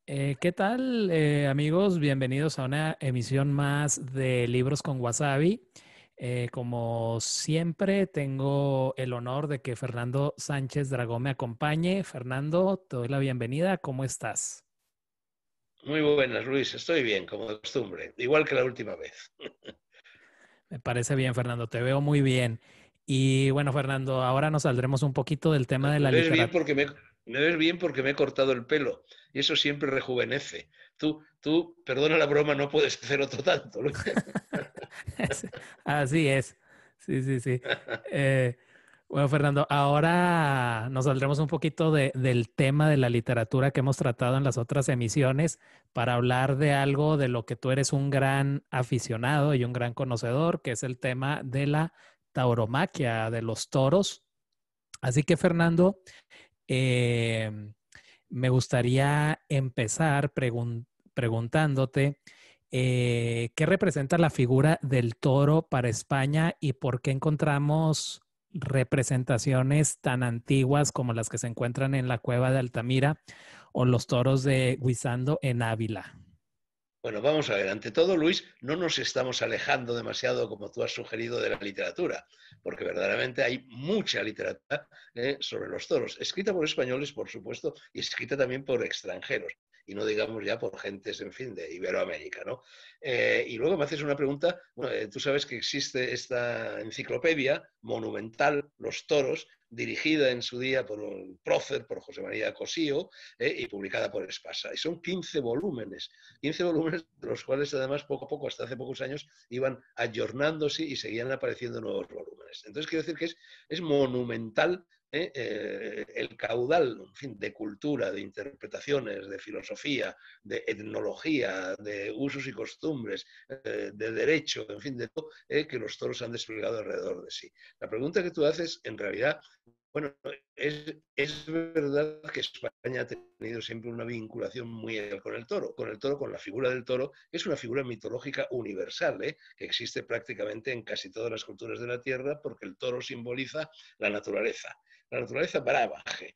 ¿Qué tal, amigos? Bienvenidos a una emisión más de Libros con Wasabi. Como siempre, tengo el honor de que Fernando Sánchez Dragón me acompañe. Fernando, te doy la bienvenida. ¿Cómo estás? Muy buenas, Luis. Estoy bien, como de costumbre. Igual que la última vez. Me parece bien, Fernando. Te veo muy bien. Y bueno, Fernando, ahora nos saldremos un poquito del tema de Me la ves bien literatura. porque me ves bien porque me he cortado el pelo. Y eso siempre rejuvenece. Perdona la broma, no puedes hacer otro tanto, Luis. Así es. Sí, sí, sí. Eh, bueno, Fernando, ahora nos saldremos un poquito del tema de la literatura que hemos tratado en las otras emisiones para hablar de algo de lo que tú eres un gran aficionado y un gran conocedor, que es el tema de la tauromaquia, de los toros. Así que, Fernando, eh, me gustaría empezar preguntándote qué representa la figura del toro para España y por qué encontramos representaciones tan antiguas como las que se encuentran en la cueva de Altamira o los toros de Guisando en Ávila. Bueno, vamos a ver. Ante todo, Luis, no nos estamos alejando demasiado, como tú has sugerido, de la literatura, porque verdaderamente hay mucha literatura sobre los toros, escrita por españoles, por supuesto, y escrita también por extranjeros, y no digamos ya por gentes, en fin, de Iberoamérica, ¿no? Y luego me haces una pregunta. Bueno, tú sabes que existe esta enciclopedia monumental, Los Toros, dirigida en su día por un prócer, por José María Cosío, y publicada por Espasa. Y son 15 volúmenes. 15 volúmenes, de los cuales además poco a poco, hasta hace pocos años, iban ayornándose y seguían apareciendo nuevos volúmenes. Entonces quiero decir que es monumental el caudal, en fin, de cultura, de interpretaciones, de filosofía, de etnología, de usos y costumbres, de derecho, en fin, de todo, que los toros han desplegado alrededor de sí. La pregunta que tú haces, en realidad, bueno, es verdad que España ha tenido siempre una vinculación muy con el toro, con la figura del toro, que es una figura mitológica universal, que existe prácticamente en casi todas las culturas de la Tierra, porque el toro simboliza la naturaleza bravaje,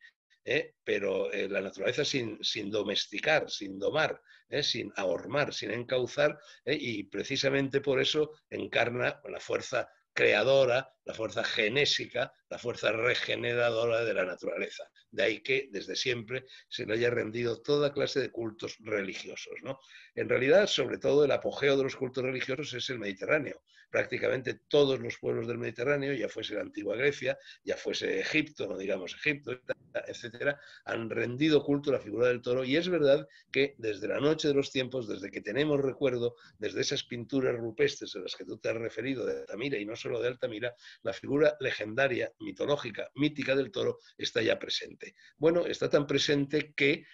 pero la naturaleza sin domesticar, sin domar, sin ahormar, sin encauzar, y precisamente por eso encarna la fuerza creadora, la fuerza genésica, la fuerza regeneradora de la naturaleza. De ahí que desde siempre se le haya rendido toda clase de cultos religiosos, ¿no? En realidad, sobre todo, el apogeo de los cultos religiosos es el Mediterráneo. Prácticamente todos los pueblos del Mediterráneo, ya fuese la antigua Grecia, ya fuese Egipto, no digamos Egipto, etcétera, han rendido culto a la figura del toro. Y es verdad que desde la noche de los tiempos, desde que tenemos recuerdo, desde esas pinturas rupestres a las que tú te has referido de Altamira, y no solo de Altamira, la figura legendaria, mitológica, mítica del toro está ya presente. Bueno, está tan presente que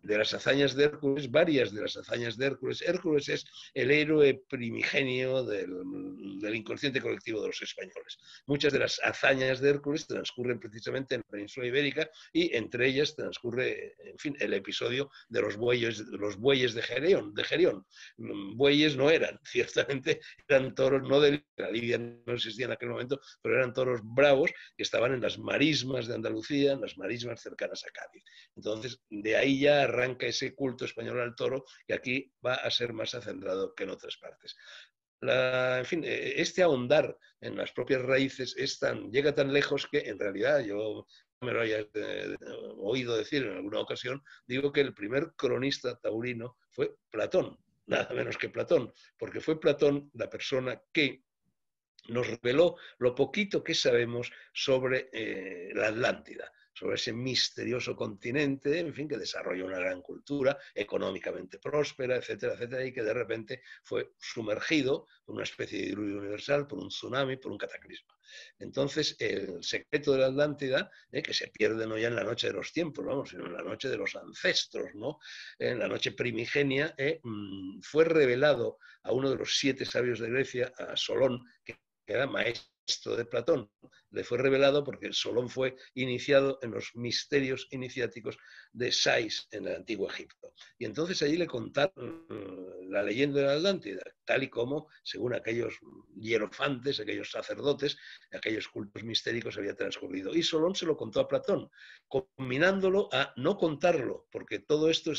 de las hazañas de Hércules, varias de las hazañas de Hércules. Hércules es el héroe primigenio del inconsciente colectivo de los españoles. Muchas de las hazañas de Hércules transcurren precisamente en la península ibérica, y entre ellas transcurre, en fin, el episodio de los bueyes de Gerión. Bueyes no eran, ciertamente eran toros, no de la Lidia, no existía en aquel momento, pero eran toros bravos que estaban en las marismas de Andalucía, en las marismas cercanas a Cádiz. Entonces, de ahí ya arranca ese culto español al toro, que aquí va a ser más acendrado que en otras partes. En fin, este ahondar en las propias raíces llega tan lejos que en realidad yo me lo haya oído decir en alguna ocasión, digo que el primer cronista taurino fue Platón, nada menos que Platón, porque fue Platón la persona que nos reveló lo poquito que sabemos sobre la Atlántida, sobre ese misterioso continente, en fin, que desarrolla una gran cultura, económicamente próspera, etcétera, etcétera, y que de repente fue sumergido por una especie de diluvio universal, por un tsunami, por un cataclismo. Entonces, el secreto de la Atlántida, que se pierde no ya en la noche de los tiempos, vamos, sino en la noche de los ancestros, ¿no? En la noche primigenia, fue revelado a uno de los 7 sabios de Grecia, a Solón, que era maestro de Platón. le fue revelado porque Solón fue iniciado en los misterios iniciáticos de Sais en el antiguo Egipto. Y entonces allí le contaron la leyenda de la Atlántida, tal y como, según aquellos hierofantes, aquellos sacerdotes, aquellos cultos mistéricos había transcurrido. Y Solón se lo contó a Platón, combinándolo a no contarlo, porque todo esto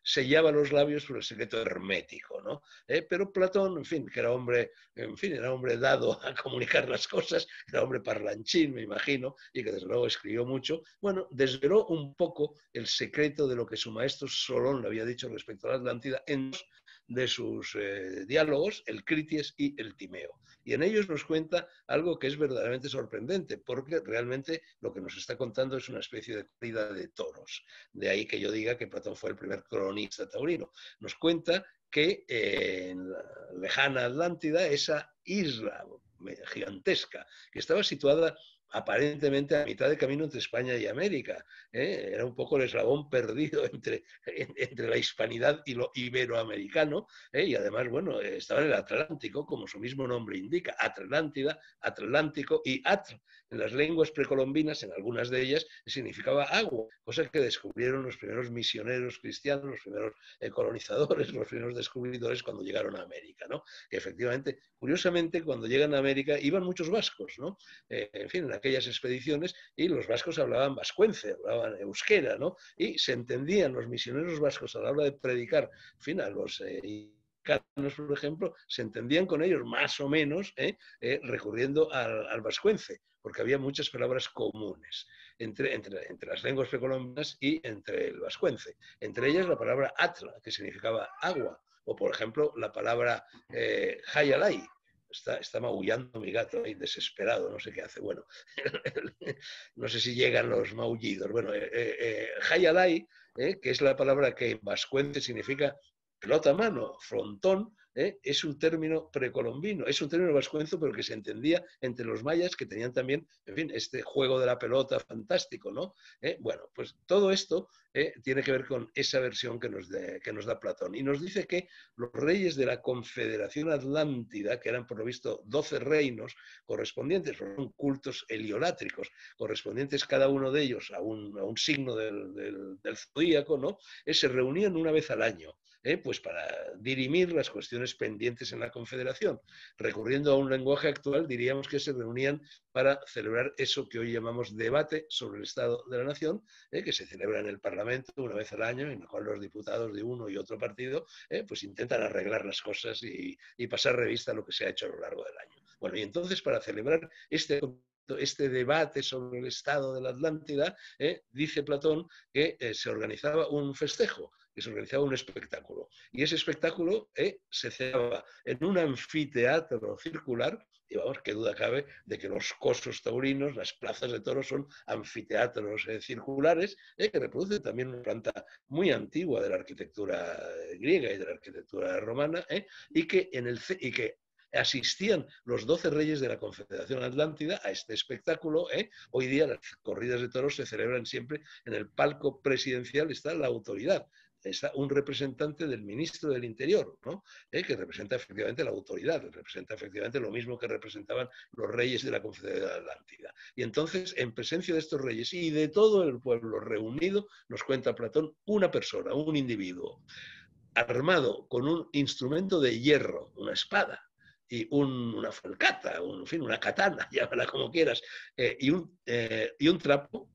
sellaba los labios por el secreto hermético, ¿no? Pero Platón, en fin, que era hombre, era hombre dado a comunicar las cosas, era hombre parlanchín, me imagino, y que desde luego escribió mucho, bueno, desveló un poco el secreto de lo que su maestro Solón le había dicho respecto a la Atlántida en dos de sus diálogos, el Crities y el Timeo. Y en ellos nos cuenta algo que es verdaderamente sorprendente, porque realmente lo que nos está contando es una especie de corrida de toros. De ahí que yo diga que Platón fue el primer cronista taurino. Nos cuenta que en la lejana Atlántida, esa isla gigantesca, que estaba situada aparentemente a mitad de camino entre España y América. Era un poco el eslabón perdido entre la hispanidad y lo iberoamericano, y además, bueno, estaba en el Atlántico, como su mismo nombre indica, Atlántida, Atlántico, y Atl, en las lenguas precolombinas, en algunas de ellas, significaba agua, cosa que descubrieron los primeros misioneros cristianos, los primeros colonizadores, los primeros descubridores cuando llegaron a América, ¿no? Que efectivamente, curiosamente, cuando llegan a América iban muchos vascos, ¿no? En fin, en aquellas expediciones, y los vascos hablaban vascuence, hablaban euskera, ¿no? Y se entendían los misioneros vascos a la hora de predicar, en fin, a los por ejemplo, se entendían con ellos más o menos, recurriendo al vascuence, porque había muchas palabras comunes entre las lenguas precolombinas y entre el vascuence. Entre ellas la palabra atla, que significaba agua, o por ejemplo la palabra hayalay. Está maullando mi gato ahí, desesperado, no sé qué hace. Bueno, no sé si llegan los maullidos. Bueno, hayalay, que es la palabra que en vascuence significa pelota a mano, frontón, es un término precolombino, es un término vascuenzo, pero que se entendía entre los mayas, que tenían también, en fin, este juego de la pelota fantástico, ¿no? Bueno, pues todo esto tiene que ver con esa versión que nos da Platón. Y nos dice que los reyes de la Confederación Atlántida, que eran por lo visto 12 reinos correspondientes, son cultos heliolátricos, correspondientes cada uno de ellos a un signo del zodíaco, ¿no? Se reunían una vez al año. Pues para dirimir las cuestiones pendientes en la Confederación. Recurriendo a un lenguaje actual, diríamos que se reunían para celebrar eso que hoy llamamos debate sobre el Estado de la Nación, que se celebra en el Parlamento una vez al año, en el cual los diputados de uno y otro partido pues intentan arreglar las cosas y pasar revista a lo que se ha hecho a lo largo del año. Bueno, y entonces para celebrar este debate sobre el estado de la Atlántida, dice Platón que se organizaba un festejo, que se organizaba un espectáculo. Y ese espectáculo se celebraba en un anfiteatro circular, y vamos, qué duda cabe de que los cosos taurinos, las plazas de toros, son anfiteatros circulares, que reproducen también una planta muy antigua de la arquitectura griega y de la arquitectura romana, y que asistían los 12 reyes de la Confederación Atlántida a este espectáculo. Hoy día las corridas de toros se celebran siempre en el palco presidencial, está la autoridad, está un representante del ministro del Interior, ¿no? Que representa efectivamente la autoridad, representa efectivamente lo mismo que representaban los reyes de la Confederación Atlántida. Y entonces, en presencia de estos reyes y de todo el pueblo reunido, nos cuenta Platón una persona, un individuo, armado con un instrumento de hierro, una espada, y una falcata, en fin, una katana, llámala como quieras, y un trapo,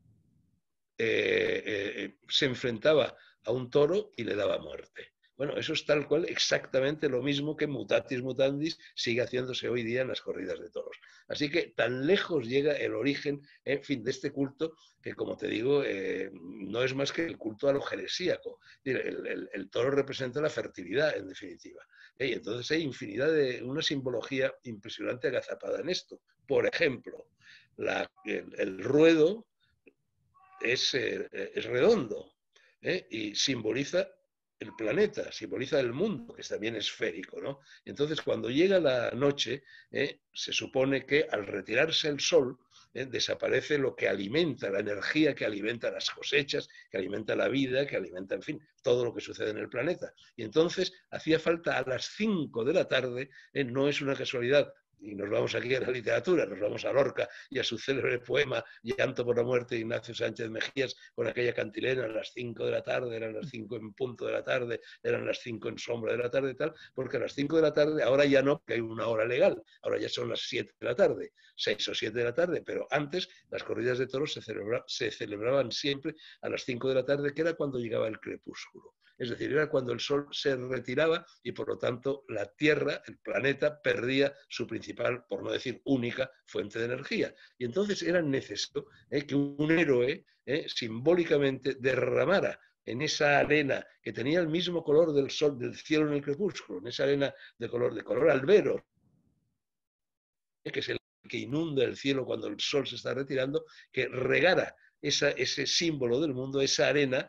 se enfrentaba a un toro y le daba muerte. Bueno, eso es tal cual exactamente lo mismo que mutatis mutandis sigue haciéndose hoy día en las corridas de toros. Así que tan lejos llega el origen, en fin, de este culto que, como te digo, no es más que el culto a lo jeresíaco. El toro representa la fertilidad, en definitiva. Y entonces hay infinidad de una simbología impresionante agazapada en esto. Por ejemplo, el ruedo es redondo, y simboliza el planeta, simboliza el mundo, que es también esférico, ¿no? Entonces, cuando llega la noche, se supone que al retirarse el sol, desaparece lo que alimenta, la energía que alimenta las cosechas, que alimenta la vida, que alimenta, en fin, todo lo que sucede en el planeta. Y entonces hacía falta a las 5 de la tarde, no es una casualidad, y nos vamos aquí a la literatura, nos vamos a Lorca y a su célebre poema Llanto por la muerte de Ignacio Sánchez Mejías, con aquella cantilena a las 5 de la tarde, eran las 5 en punto de la tarde, eran las 5 en sombra de la tarde y tal, porque a las 5 de la tarde, ahora ya no, porque hay una hora legal, ahora ya son las 7 de la tarde, 6 o 7 de la tarde, pero antes las corridas de toros se celebraban siempre a las 5 de la tarde, que era cuando llegaba el crepúsculo. Es decir, era cuando el sol se retiraba y por lo tanto la Tierra, el planeta, perdía su principal, por no decir única, fuente de energía. Y entonces era necesario que un héroe simbólicamente derramara en esa arena que tenía el mismo color del sol, del cielo en el crepúsculo, en esa arena de color albero, que es el que inunda el cielo cuando el sol se está retirando, que regara ese símbolo del mundo, esa arena,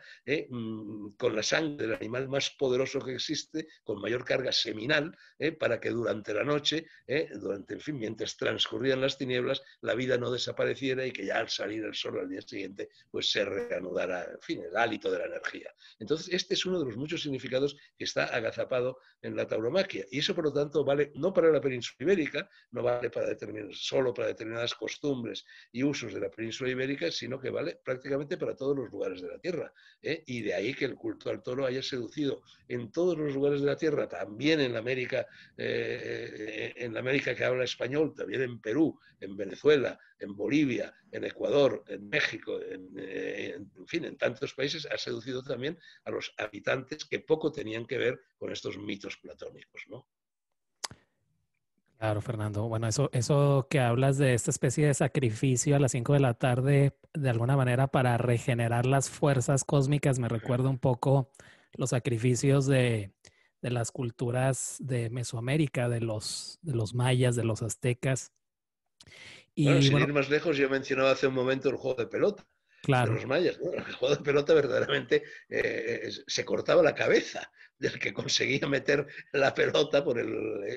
con la sangre del animal más poderoso que existe, con mayor carga seminal, para que durante la noche, en fin, mientras transcurrían las tinieblas, la vida no desapareciera y que ya al salir el sol al día siguiente, pues se reanudara, en fin, el hálito de la energía. Entonces, este es uno de los muchos significados que está agazapado en la tauromaquia. Y eso, por lo tanto, vale no para la península ibérica, no vale solo para determinadas costumbres y usos de la península ibérica, sino que vale prácticamente para todos los lugares de la Tierra. Y de ahí que el culto al toro haya seducido en todos los lugares de la Tierra, también en la América que habla español, también en Perú, en Venezuela, en Bolivia, en Ecuador, en México, en fin, en tantos países, ha seducido también a los habitantes que poco tenían que ver con estos mitos platónicos, ¿no? Claro, Fernando. Bueno, eso que hablas de esta especie de sacrificio a las 5 de la tarde, de alguna manera para regenerar las fuerzas cósmicas, me recuerda un poco los sacrificios de las culturas de Mesoamérica, de los mayas, de los aztecas. Bueno, Y sin bueno, ir más lejos, yo mencionaba hace un momento el juego de pelota de claro, los mayas. ¿No? El juego de pelota verdaderamente se cortaba la cabeza del que conseguía meter la pelota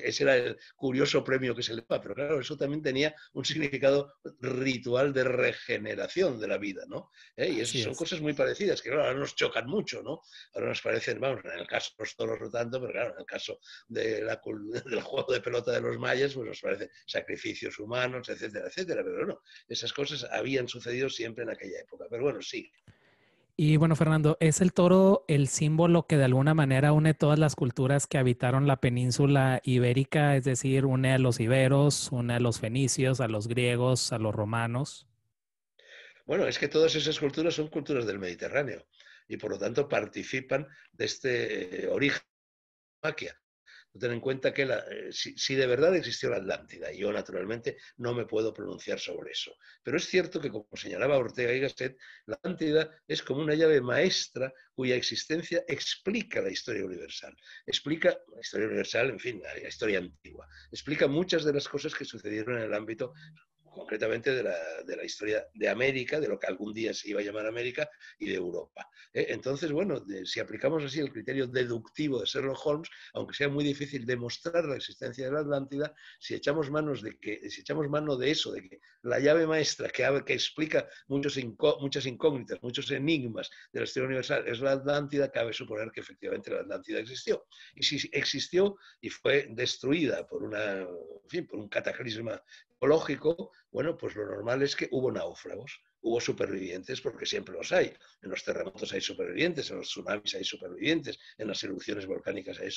ese era el curioso premio que se le daba. Pero claro, eso también tenía un significado ritual de regeneración de la vida, ¿no? Y así son es. cosas muy parecidas, que claro, ahora nos chocan mucho, ¿no? Ahora nos parecen, vamos, en el caso de los toros no tanto, pero claro, en el caso del juego de pelota de los mayas, pues nos parece sacrificios humanos, etcétera, etcétera. Pero bueno, esas cosas habían sucedido siempre en aquella época. Pero bueno, sí. Y bueno, Fernando, ¿es el toro el símbolo que de alguna manera une todas las culturas que habitaron la península ibérica? Es decir, une a los iberos, une a los fenicios, a los griegos, a los romanos. Bueno, es que todas esas culturas son culturas del Mediterráneo y por lo tanto participan de este origen. Ten en cuenta que si de verdad existió la Atlántida, y yo naturalmente no me puedo pronunciar sobre eso, pero es cierto que, como señalaba Ortega y Gasset, la Atlántida es como una llave maestra cuya existencia explica la historia universal, explica la historia universal, en fin, la historia antigua, explica muchas de las cosas que sucedieron en el ámbito concretamente de la historia de América, de lo que algún día se iba a llamar América, y de Europa. Entonces, bueno, si aplicamos así el criterio deductivo de Sherlock Holmes, aunque sea muy difícil demostrar la existencia de la Atlántida, si echamos mano de eso, de que la llave maestra que explica muchas incógnitas, muchos enigmas de la historia universal es la Atlántida, cabe suponer que efectivamente la Atlántida existió. Y si existió y fue destruida por un cataclisma ecológico, bueno, pues lo normal es que hubo náufragos, hubo supervivientes, porque siempre los hay. En los terremotos hay supervivientes, en los tsunamis hay supervivientes, en las erupciones volcánicas hay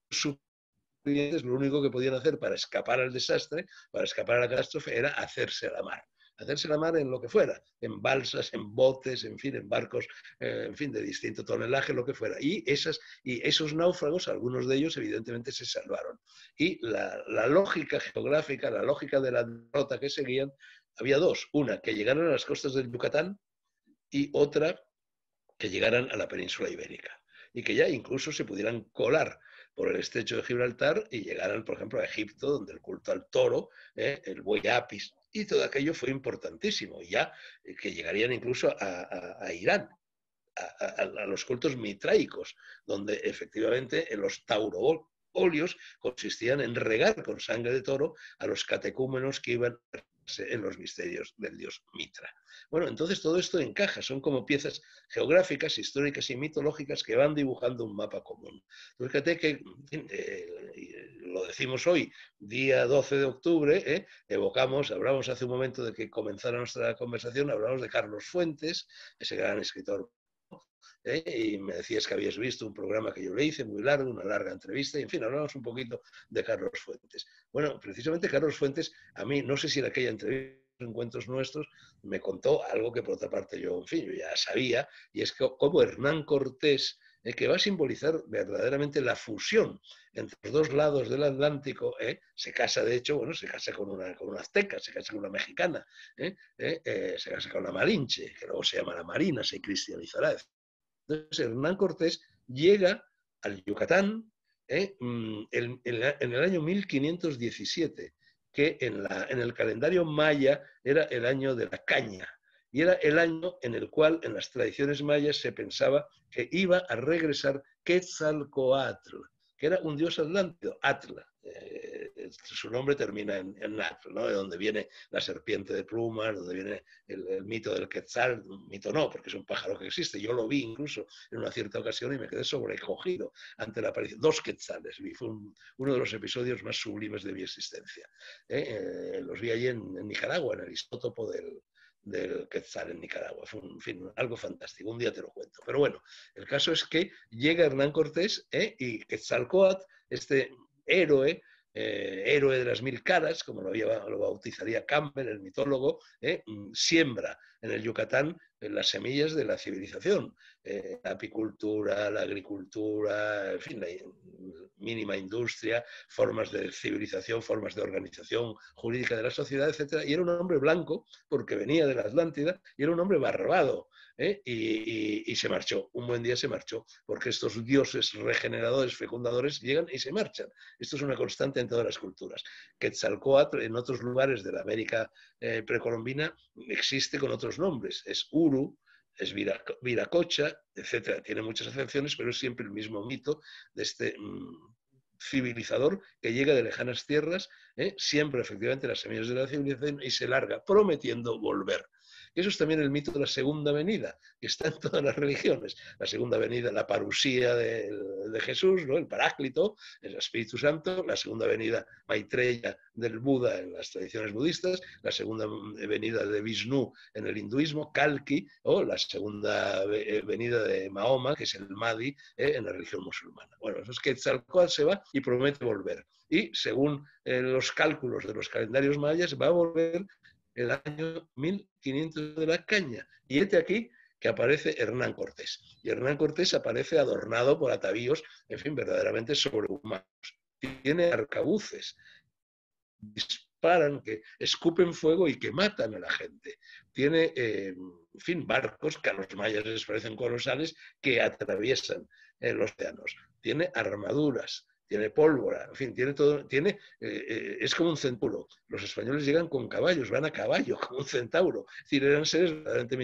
supervivientes. Lo único que podían hacer para escapar al desastre, para escapar a la catástrofe, era hacerse a la mar. Hacerse la mar en lo que fuera, en balsas, en botes, en fin, en barcos, en fin, de distinto tonelaje, lo que fuera. Y esos náufragos, algunos de ellos, evidentemente, se salvaron. Y la lógica geográfica, la lógica de la ruta que seguían, había dos. Una, que llegaran a las costas del Yucatán, y otra, que llegaran a la península ibérica. Y que ya incluso se pudieran colar por el estrecho de Gibraltar y llegaran, por ejemplo, a Egipto, donde el culto al toro, el buey Apis, y todo aquello fue importantísimo. Y ya que llegarían incluso a Irán, a los cultos mitraicos, donde efectivamente los tauroolios consistían en regar con sangre de toro a los catecúmenos que iban en los misterios del dios Mitra. Bueno, entonces todo esto encaja, son como piezas geográficas, históricas y mitológicas que van dibujando un mapa común. Entonces, fíjate que, en fin, lo decimos hoy, día 12 de octubre, hablamos hace un momento de que comenzara nuestra conversación, hablamos de Carlos Fuentes, ese gran escritor. Y me decías que habías visto un programa que yo le hice, muy largo, una larga entrevista, y en fin, hablamos un poquito de Carlos Fuentes. Bueno, precisamente Carlos Fuentes, a mí, no sé si en aquella entrevista, encuentros nuestros, me contó algo que por otra parte yo, en fin, yo ya sabía, y es que como Hernán Cortés, que va a simbolizar verdaderamente la fusión entre los dos lados del Atlántico, se casa, de hecho, bueno, se casa con una azteca, se casa con una mexicana, se casa con una malinche, que luego se llamará Marina, se cristianizará. Entonces, Hernán Cortés llega al Yucatán en el año 1517, que en el calendario maya era el año de la caña, y era el año en el cual en las tradiciones mayas se pensaba que iba a regresar Quetzalcóatl, que era un dios atlántico, Atla. Su nombre termina en Atl, ¿no? De donde viene la serpiente de plumas, donde viene el mito del Quetzal, mito no, porque es un pájaro que existe. Yo lo vi incluso en una cierta ocasión y me quedé sobrecogido ante la aparición. 2 quetzales, fue uno de los episodios más sublimes de mi existencia. Los vi allí en Nicaragua, en el isótopo del Quetzal en Nicaragua. Fue en fin, algo fantástico. Un día te lo cuento. Pero bueno, el caso es que llega Hernán Cortés y Quetzalcóatl, este héroe, héroe de las 1000 caras, como lo bautizaría Campbell, el mitólogo, siembra en el Yucatán las semillas de la civilización, la apicultura, la agricultura, en fin, la mínima industria, formas de civilización, formas de organización jurídica de la sociedad, etc. Y era un hombre blanco, porque venía de la Atlántida, y era un hombre barbado, y se marchó. Un buen día se marchó, porque estos dioses regeneradores, fecundadores, llegan y se marchan. Esto es una constante en todas las culturas. Quetzalcóatl en otros lugares de la América precolombina existe con otros nombres. Es Uru, es Viracocha, etc. Tiene muchas acepciones, pero es siempre el mismo mito de este civilizador que llega de lejanas tierras, siempre efectivamente las semillas de la civilización y se larga prometiendo volver. Eso es también el mito de la segunda venida, que está en todas las religiones. La segunda venida, la parusía de Jesús, ¿no? El Paráclito, el Espíritu Santo, la segunda venida Maitreya del Buda en las tradiciones budistas, la segunda venida de Vishnu en el hinduismo, Kalki, o la segunda venida de Mahoma, que es el Mahdi, en la religión musulmana. Bueno, eso es que Quetzalcóatl se va y promete volver. Y según los cálculos de los calendarios mayas, va a volver el año 1500 de la caña. Y este aquí que aparece Hernán Cortés. Y Hernán Cortés aparece adornado por atavíos, en fin, verdaderamente sobrehumanos. Tiene arcabuces, disparan, que escupen fuego y que matan a la gente. Tiene, en fin, barcos que a los mayas les parecen colosales que atraviesan los océanos. Tiene armaduras, tiene pólvora, en fin, tiene todo, es como un centauro. Los españoles llegan con caballos, van a caballo, como un centauro. Es decir, eran seres verdaderamente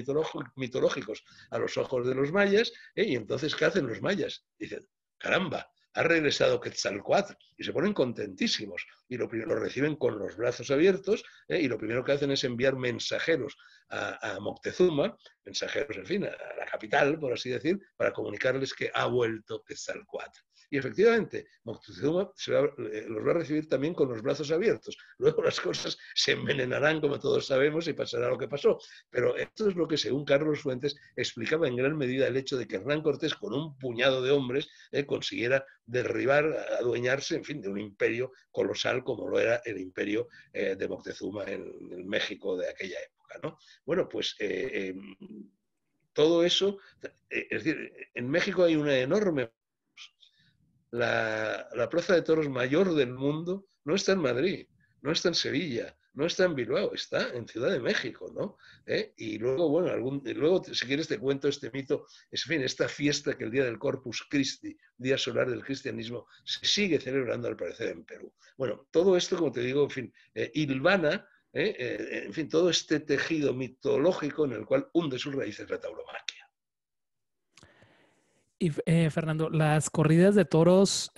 mitológicos a los ojos de los mayas, y entonces, ¿qué hacen los mayas? Dicen, caramba, ha regresado Quetzalcóatl, y se ponen contentísimos, y lo reciben con los brazos abiertos, y lo primero que hacen es enviar mensajeros a Moctezuma, mensajeros, en fin, a la capital, por así decir, para comunicarles que ha vuelto Quetzalcóatl. Y efectivamente, Moctezuma los va a recibir también con los brazos abiertos. Luego las cosas se envenenarán, como todos sabemos, y pasará lo que pasó. Pero esto es lo que, según Carlos Fuentes, explicaba en gran medida el hecho de que Hernán Cortés, con un puñado de hombres, consiguiera derribar, adueñarse, en fin, de un imperio colosal como lo era el imperio de Moctezuma en México de aquella época, ¿no? Bueno, pues todo eso, es decir, en México hay una enorme... La plaza de toros mayor del mundo no está en Madrid, no está en Sevilla, no está en Bilbao, está en Ciudad de México, ¿no? Y luego, bueno, luego, si quieres, te cuento este mito, en fin, esta fiesta que el día del Corpus Christi, día solar del cristianismo, se sigue celebrando al parecer en Perú. Bueno, todo esto, como te digo, en fin, hilvana, en fin, todo este tejido mitológico en el cual hunde sus raíces la tauromaquia. Y Fernando, las corridas de toros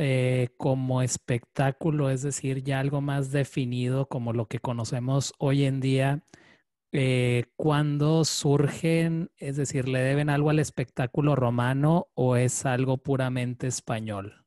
como espectáculo, es decir, ya algo más definido como lo que conocemos hoy en día, ¿cuándo surgen? Es decir, ¿le deben algo al espectáculo romano o es algo puramente español?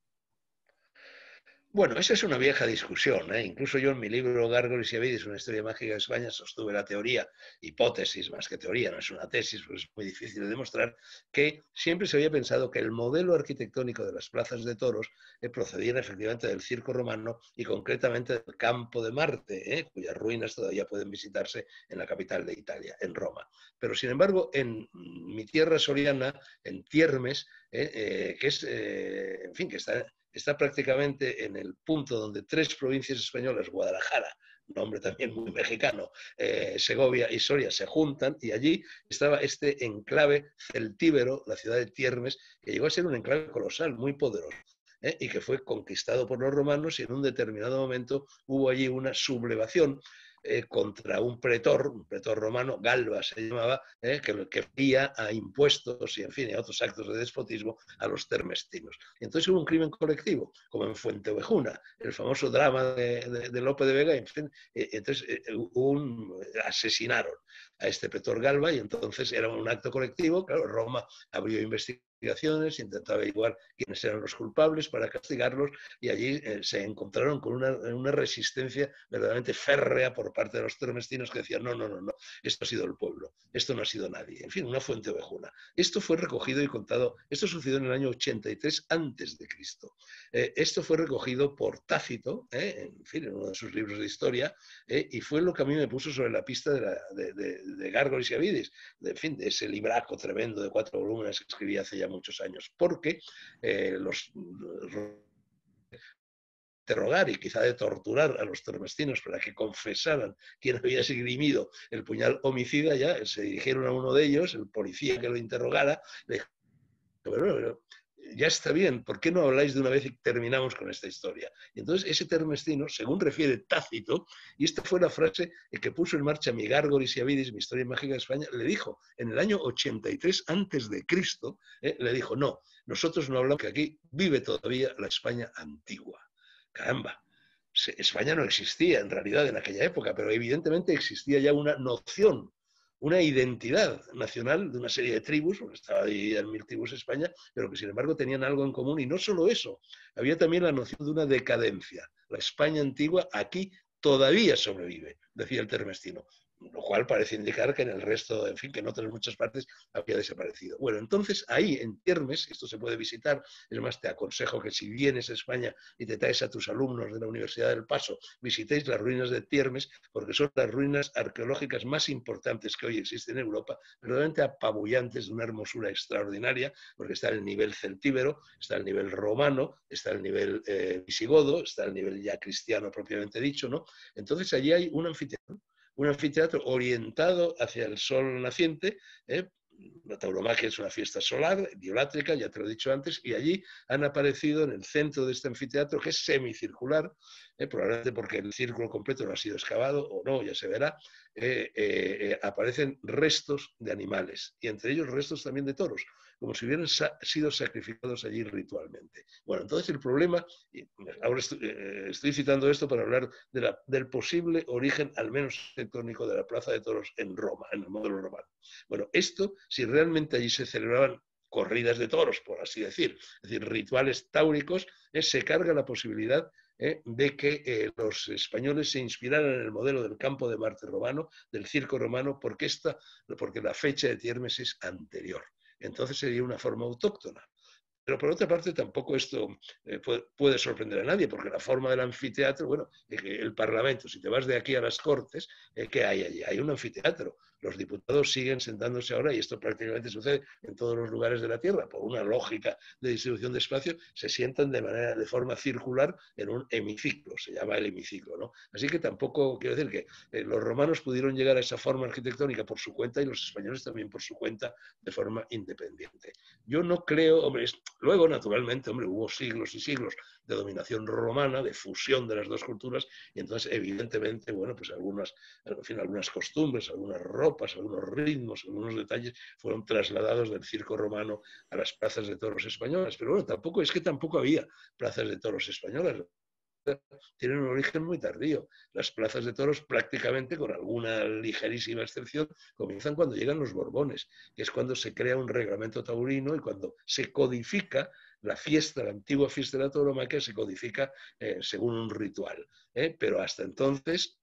Bueno, esa es una vieja discusión, ¿eh? Incluso yo en mi libro Gárgoles y Avidis, una historia mágica de España, sostuve la teoría, hipótesis más que teoría, no es una tesis, pues es muy difícil de demostrar, que siempre se había pensado que el modelo arquitectónico de las plazas de toros procedía efectivamente del circo romano y concretamente del Campo de Marte, cuyas ruinas todavía pueden visitarse en la capital de Italia, en Roma. Pero sin embargo, en mi tierra soriana, en Tiermes, que es, en fin, que está prácticamente en el punto donde tres provincias españolas, Guadalajara, nombre también muy mexicano, Segovia y Soria se juntan y allí estaba este enclave celtíbero, la ciudad de Tiermes, que llegó a ser un enclave colosal, muy poderoso. Y que fue conquistado por los romanos y en un determinado momento hubo allí una sublevación contra un pretor romano, Galba se llamaba, que veía a impuestos y, en fin, a otros actos de despotismo a los termestinos. Y entonces hubo un crimen colectivo, como en Fuenteovejuna, el famoso drama de Lope de Vega, en fin, entonces asesinaron a este pretor Galba y entonces era un acto colectivo, claro, Roma abrió investigaciones, intentaba averiguar quiénes eran los culpables para castigarlos y allí se encontraron con una resistencia verdaderamente férrea por parte de los termestinos que decían no, no, no, no, esto ha sido el pueblo, esto no ha sido nadie. En fin, una fuente ovejuna. Esto fue recogido y contado, esto sucedió en el año 83 antes de Cristo. Esto fue recogido por Tácito, en fin, en uno de sus libros de historia, y fue lo que a mí me puso sobre la pista de Gárgoles y Avidis, en fin, de ese libraco tremendo de 4 volúmenes que escribí hace ya muchos años, porque los interrogar y quizá de torturar a los termestinos para que confesaran quién había esgrimido el puñal homicida, ya se dirigieron a uno de ellos, el policía que lo interrogara, le dijo, pero ya está bien, ¿por qué no habláis de una vez y terminamos con esta historia? Y entonces ese termestino, según refiere Tácito, y esta fue la frase que puso en marcha mi Gárgoles y Avidis, mi historia mágica de España, le dijo, en el año 83 antes de Cristo, le dijo, no, nosotros no hablamos, que aquí vive todavía la España antigua. Caramba, España no existía en realidad en aquella época, pero evidentemente existía ya una noción, una identidad nacional de una serie de tribus, porque estaba dividida en 1000 tribus España, pero que sin embargo tenían algo en común. Y no solo eso, había también la noción de una decadencia. La España antigua aquí todavía sobrevive, decía el termestino, lo cual parece indicar que en el resto, en fin, que en otras muchas partes había desaparecido. Bueno, entonces ahí en Tiermes, esto se puede visitar, es más, te aconsejo que si vienes a España y te traes a tus alumnos de la Universidad del Paso, visitéis las ruinas de Tiermes, porque son las ruinas arqueológicas más importantes que hoy existen en Europa, verdaderamente apabullantes, de una hermosura extraordinaria, porque está el nivel celtíbero, está el nivel romano, está el nivel visigodo, está el nivel ya cristiano propiamente dicho, ¿no? Entonces allí hay un anfiteatro orientado hacia el sol naciente, la tauromaquia es una fiesta solar, idiolátrica, ya te lo he dicho antes, y allí han aparecido en el centro de este anfiteatro, que es semicircular, probablemente porque el círculo completo no ha sido excavado o no, ya se verá, aparecen restos de animales, y entre ellos restos también de toros, como si hubieran sido sacrificados allí ritualmente. Bueno, entonces el problema, y ahora estoy citando esto para hablar del posible origen, al menos arquitectónico, de la Plaza de Toros en Roma, en el modelo romano. Bueno, esto, si realmente allí se celebraban corridas de toros, por así decir, es decir, rituales táuricos, se carga la posibilidad de que los españoles se inspiraran en el modelo del Campo de Marte romano, del circo romano, porque la fecha de Tiermes es anterior. Entonces sería una forma autóctona. Pero por otra parte, tampoco esto puede sorprender a nadie, porque la forma del anfiteatro, bueno, el Parlamento, si te vas de aquí a las Cortes, ¿qué hay allí? Hay un anfiteatro. Los diputados siguen sentándose ahora, y esto prácticamente sucede en todos los lugares de la Tierra, por una lógica de distribución de espacio, se sientan de forma circular en un hemiciclo, se llama el hemiciclo, ¿no? Así que tampoco, quiero decir que los romanos pudieron llegar a esa forma arquitectónica por su cuenta y los españoles también por su cuenta de forma independiente. yo no creo, hombre, luego naturalmente, hombre, hubo siglos y siglos de dominación romana, de fusión de las dos culturas, y entonces evidentemente, bueno, pues algunas, en fin, algunas costumbres, algunas ropas, algunos ritmos, algunos detalles fueron trasladados del circo romano a las plazas de toros españolas, pero bueno, tampoco es que tampoco había plazas de toros españolas, tienen un origen muy tardío. Las plazas de toros prácticamente, con alguna ligerísima excepción, comienzan cuando llegan los Borbones, que es cuando se crea un reglamento taurino y cuando se codifica la fiesta, la antigua fiesta de la tauromaquia, se codifica según un ritual. Pero hasta entonces,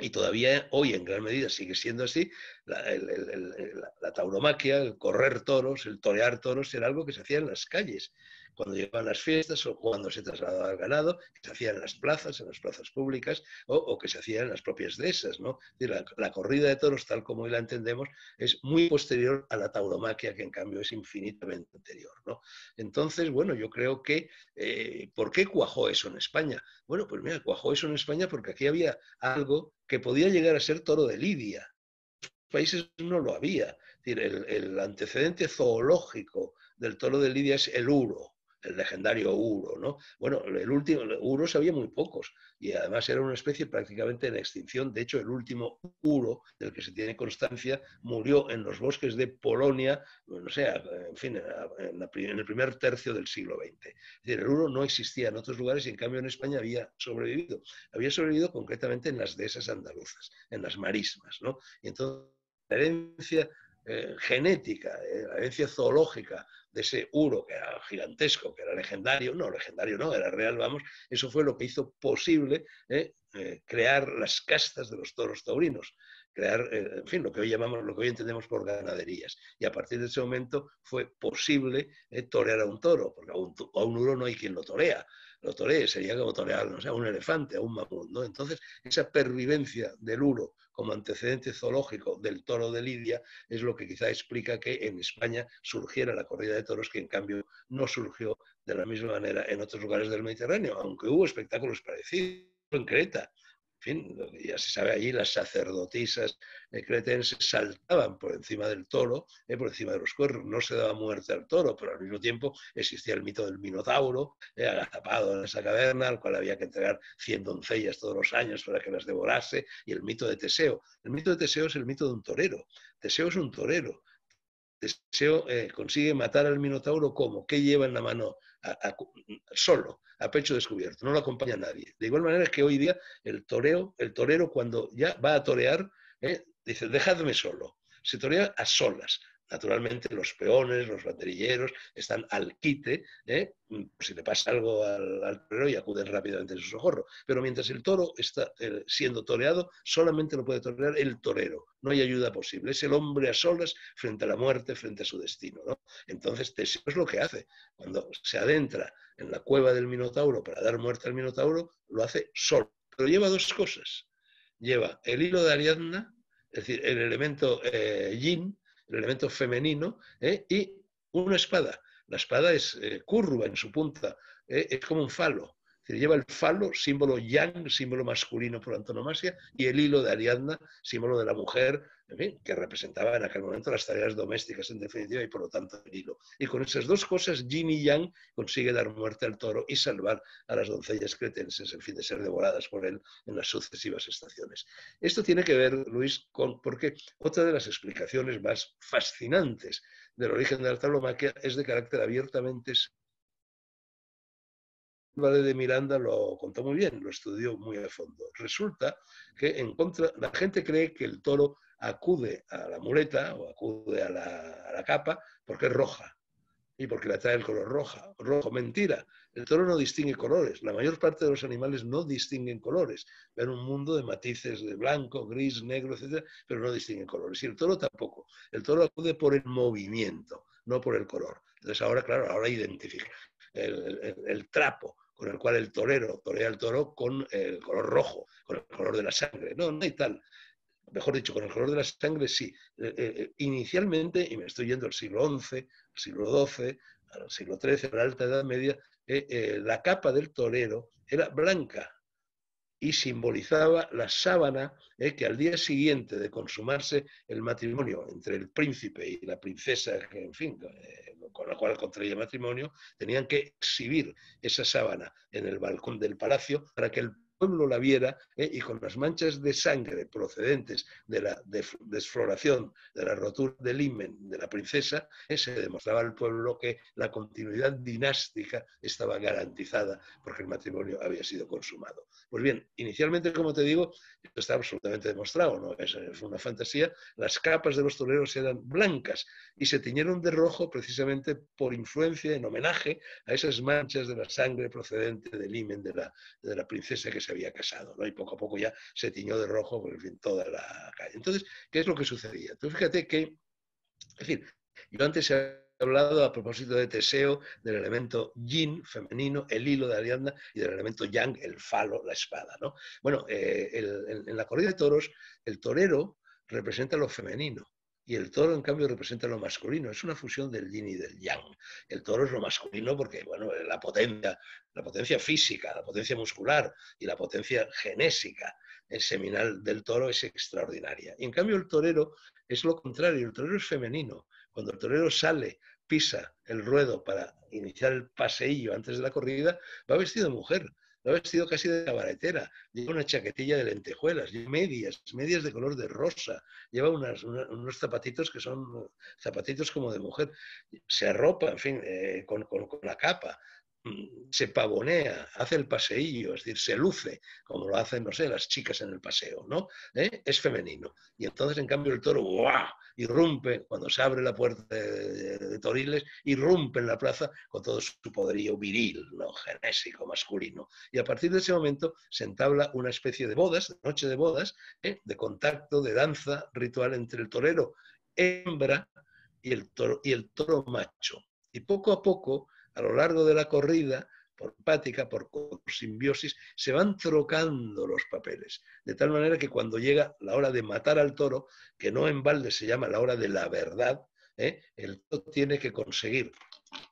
y todavía hoy en gran medida sigue siendo así, la tauromaquia, el correr toros, el torear toros, era algo que se hacía en las calles, cuando llegaban las fiestas o cuando se trasladaba el ganado, que se hacía en las plazas públicas, o que se hacía en las propias dehesas, ¿no? La corrida de toros, tal como hoy la entendemos, es muy posterior a la tauromaquia, que en cambio es infinitamente anterior, ¿no? Entonces, bueno, yo creo que, ¿por qué cuajó eso en España? Bueno, pues mira, cuajó eso en España porque aquí había algo que podía llegar a ser toro de lidia. En los países no lo había. Es decir, el antecedente zoológico del toro de lidia es el uro, el legendario uro, ¿no? Bueno, el último, el uros había muy pocos y además era una especie prácticamente en extinción. De hecho, el último uro del que se tiene constancia murió en los bosques de Polonia, no sé, en fin, en el primer tercio del siglo XX. Es decir, el uro no existía en otros lugares y en cambio en España había sobrevivido. Había sobrevivido concretamente en las dehesas andaluzas, en las marismas, ¿no? Y entonces la herencia genética, la herencia zoológica de ese uro que era gigantesco, que era legendario no, era real, vamos, eso fue lo que hizo posible crear las castas de los toros taurinos, crear, en fin, lo que hoy llamamos, lo que hoy entendemos por ganaderías. Y a partir de ese momento fue posible torear a un toro, porque a un uro no hay quien lo torea. Lo toree, sería como torear, no sé, a un elefante, a un mamut, ¿no? Entonces, esa pervivencia del uro como antecedente zoológico del toro de lidia es lo que quizá explica que en España surgiera la corrida de toros, que en cambio no surgió de la misma manera en otros lugares del Mediterráneo, aunque hubo espectáculos parecidos en Creta. En fin, ya se sabe allí, las sacerdotisas cretenses saltaban por encima del toro, por encima de los cuernos, no se daba muerte al toro, pero al mismo tiempo existía el mito del Minotauro, agazapado en esa caverna, al cual había que entregar 100 doncellas todos los años para que las devorase, y el mito de Teseo. El mito de Teseo es el mito de un torero. Teseo es un torero. Teseo consigue matar al Minotauro, ¿cómo? ¿Qué lleva en la mano? Solo, a pecho descubierto, no lo acompaña nadie. De igual manera que hoy día el torero cuando ya va a torear, dice, dejadme solo. Se torea a solas. Naturalmente los peones, los banderilleros están al quite, si le pasa algo al torero y acuden rápidamente en su socorro. Pero mientras el toro está siendo toreado, solamente lo puede torear el torero. No hay ayuda posible. Es el hombre a solas frente a la muerte, frente a su destino, ¿no? Entonces Teseo es lo que hace. Cuando se adentra en la cueva del Minotauro para dar muerte al Minotauro, lo hace solo. Pero lleva dos cosas. Lleva el hilo de Ariadna, es decir, el elemento yin, el elemento femenino, y una espada. La espada es curva en su punta, es como un falo. Lleva el falo, símbolo yang, símbolo masculino por antonomasia, y el hilo de Ariadna, símbolo de la mujer, en fin, que representaba en aquel momento las tareas domésticas en definitiva y por lo tanto el hilo. Y con esas dos cosas, yin y yang, consigue dar muerte al toro y salvar a las doncellas cretenses, en fin, de ser devoradas por él en las sucesivas estaciones. Esto tiene que ver, Luis, porque otra de las explicaciones más fascinantes del origen de la tauromaquia es de carácter abiertamente. Álvarez de Miranda lo contó muy bien, lo estudió muy a fondo. Resulta que la gente cree que el toro acude a la muleta o acude a la capa porque es roja y porque le atrae el color rojo. Mentira, el toro no distingue colores. La mayor parte de los animales no distinguen colores. Ven un mundo de matices de blanco, gris, negro, etcétera, pero no distinguen colores. Y el toro tampoco. El toro acude por el movimiento, no por el color. Entonces ahora, claro, ahora identifica el trapo con el cual el torero torea al toro con el color rojo, con el color de la sangre. No, no hay tal. Mejor dicho, con el color de la sangre sí. Inicialmente, y me estoy yendo al siglo XI, al siglo XII, al siglo XIII, a la Alta Edad Media, la capa del torero era blanca y simbolizaba la sábana que al día siguiente de consumarse el matrimonio entre el príncipe y la princesa, que en fin, con la cual contraía matrimonio, tenían que exhibir esa sábana en el balcón del palacio para que el pueblo la viera, y con las manchas de sangre procedentes de la desfloración, de la rotura del himen de la princesa, se demostraba al pueblo que la continuidad dinástica estaba garantizada porque el matrimonio había sido consumado. Pues bien, inicialmente, como te digo, esto está absolutamente demostrado, no es una fantasía, las capas de los toreros eran blancas y se tiñeron de rojo precisamente por influencia, en homenaje a esas manchas de la sangre procedente del himen de la princesa que se había casado, ¿no? Y poco a poco ya se tiñó de rojo, por fin, toda la calle. Entonces, ¿qué es lo que sucedía? Tú fíjate que, es decir, yo antes he hablado a propósito de Teseo, del elemento yin, femenino, el hilo de Ariadna, y del elemento yang, el falo, la espada, ¿no? Bueno, en la corrida de toros, el torero representa lo femenino, y el toro, en cambio, representa lo masculino. Es una fusión del yin y del yang. El toro es lo masculino porque, bueno, la potencia física, la potencia muscular y la potencia genésica seminal del toro es extraordinaria. Y en cambio el torero es lo contrario, el torero es femenino. Cuando el torero sale, pisa el ruedo para iniciar el paseillo antes de la corrida, va vestido de mujer. Va vestido casi de cabaretera, lleva una chaquetilla de lentejuelas, lleva medias de color de rosa, lleva unos zapatitos que son zapatitos como de mujer, se arropa, en fin, con la capa, se pavonea, hace el paseillo, es decir, se luce, como lo hacen, no sé, las chicas en el paseo, ¿no? Es femenino. Y entonces, en cambio, el toro, ¡guau!, irrumpe, cuando se abre la puerta de Toriles, irrumpe en la plaza con todo su poderío viril, ¿no?, genésico, masculino. Y a partir de ese momento se entabla una especie de bodas, de noche de bodas, de contacto, de danza ritual entre el torero hembra y el toro macho. Y poco a poco, a lo largo de la corrida, por empática, por simbiosis, se van trocando los papeles. De tal manera que cuando llega la hora de matar al toro, que no en balde se llama la hora de la verdad, el toro tiene que conseguir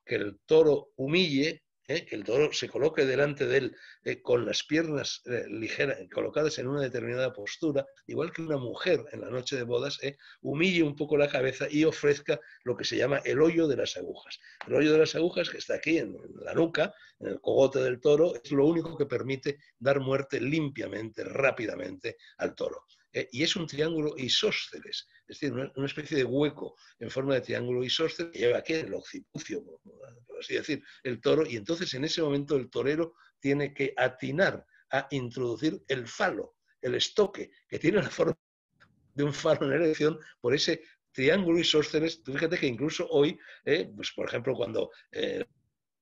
que el toro humille, que el toro se coloque delante de él con las piernas ligeras, colocadas en una determinada postura, igual que una mujer en la noche de bodas, humille un poco la cabeza y ofrezca lo que se llama el hoyo de las agujas. El hoyo de las agujas, que está aquí en la nuca, en el cogote del toro, es lo único que permite dar muerte limpiamente, rápidamente al toro. Y es un triángulo isósceles, es decir, una especie de hueco en forma de triángulo isósceles que lleva aquí el occipucio, por así decir, el toro, y entonces en ese momento el torero tiene que atinar a introducir el falo, el estoque, que tiene la forma de un falo en erección por ese triángulo isósceles. Tú fíjate que incluso hoy, pues por ejemplo, cuando el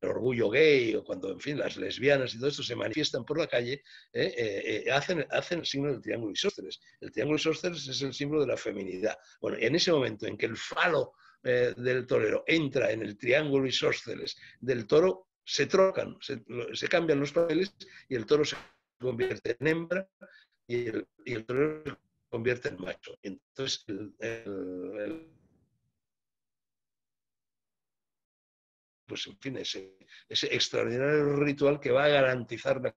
orgullo gay o cuando, en fin, las lesbianas y todo esto se manifiestan por la calle, hacen el signo del triángulo isósceles. El triángulo isósceles es el símbolo de la feminidad. Bueno, en ese momento en que el falo del torero entra en el triángulo isósceles del toro, se trocan, se cambian los papeles y el toro se convierte en hembra y el torero se convierte en macho. Entonces, pues en fin, ese extraordinario ritual que va a garantizar la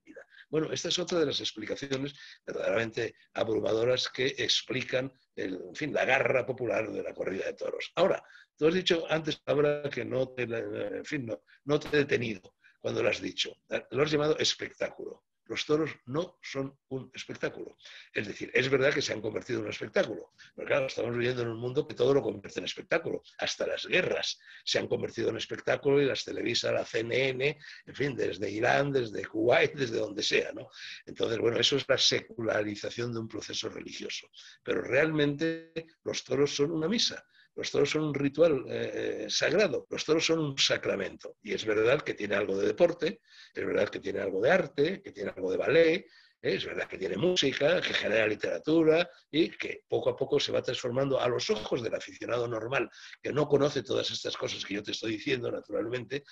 vida. Bueno, esta es otra de las explicaciones verdaderamente abrumadoras que explican en fin, la garra popular de la corrida de toros. Ahora, tú has dicho antes, Laura, que no te, en fin, no te he detenido cuando lo has dicho. Lo has llamado espectáculo. Los toros no son un espectáculo. Es decir, es verdad que se han convertido en un espectáculo, pero claro, estamos viviendo en un mundo que todo lo convierte en espectáculo. Hasta las guerras se han convertido en espectáculo y las televisa, la CNN, en fin, desde Irán, desde Kuwait, desde donde sea, ¿no? Entonces, bueno, eso es la secularización de un proceso religioso. Pero realmente los toros son una misa. Los toros son un ritual sagrado, los toros son un sacramento. Y es verdad que tiene algo de deporte, es verdad que tiene algo de arte, que tiene algo de ballet, es verdad que tiene música, que genera literatura y que poco a poco se va transformando a los ojos del aficionado normal, que no conoce todas estas cosas que yo te estoy diciendo, naturalmente,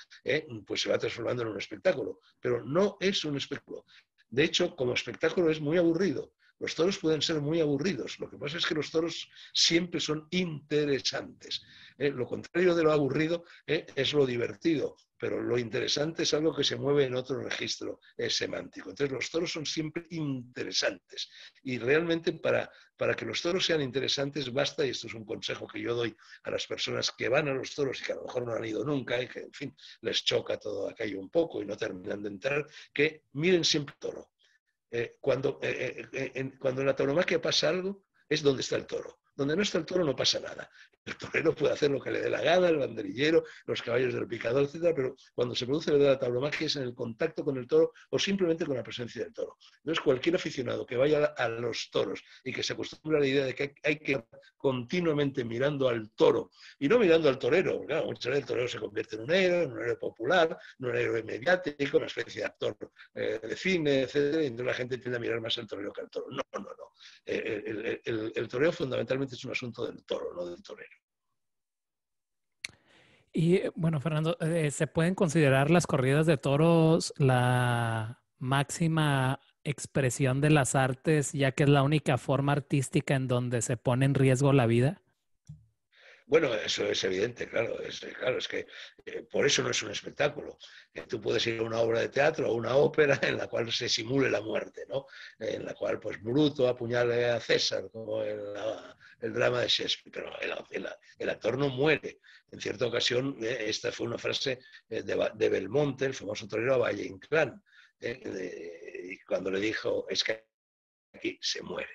pues se va transformando en un espectáculo. Pero no es un espectáculo. De hecho, como espectáculo es muy aburrido. Los toros pueden ser muy aburridos. Lo que pasa es que los toros siempre son interesantes. Lo contrario de lo aburrido es lo divertido, pero lo interesante es algo que se mueve en otro registro semántico. Entonces los toros son siempre interesantes y realmente para que los toros sean interesantes basta, y esto es un consejo que yo doy a las personas que van a los toros y que a lo mejor no han ido nunca y que en fin les choca todo aquello un poco y no terminan de entrar, que miren siempre el toro. Cuando en la tauromaquia pasa algo, es donde está el toro. Donde no está el toro no pasa nada. El torero puede hacer lo que le dé la gana, el banderillero, los caballos del picador, etcétera, pero cuando se produce la tauromaquia es en el contacto con el toro o simplemente con la presencia del toro. Entonces, cualquier aficionado que vaya a los toros y que se acostumbre a la idea de que hay que ir continuamente mirando al toro y no mirando al torero, claro, muchas veces el torero se convierte en un héroe popular, en un héroe mediático, una especie de actor de cine, etcétera, y entonces la gente tiende a mirar más al torero que al toro. No, no, no. El toreo fundamentalmente es un asunto del toro, no del torero. Y bueno, Fernando, ¿se pueden considerar las corridas de toros la máxima expresión de las artes, ya que es la única forma artística en donde se pone en riesgo la vida? Bueno, eso es evidente, claro, es que por eso no es un espectáculo. Tú puedes ir a una obra de teatro o una ópera en la cual se simule la muerte, ¿no? En la cual, pues, Bruto apuñale a César, como el drama de Shakespeare, pero el actor no muere. En cierta ocasión, esta fue una frase de Belmonte, el famoso torero, a Valle Inclán, cuando le dijo, es que aquí se muere.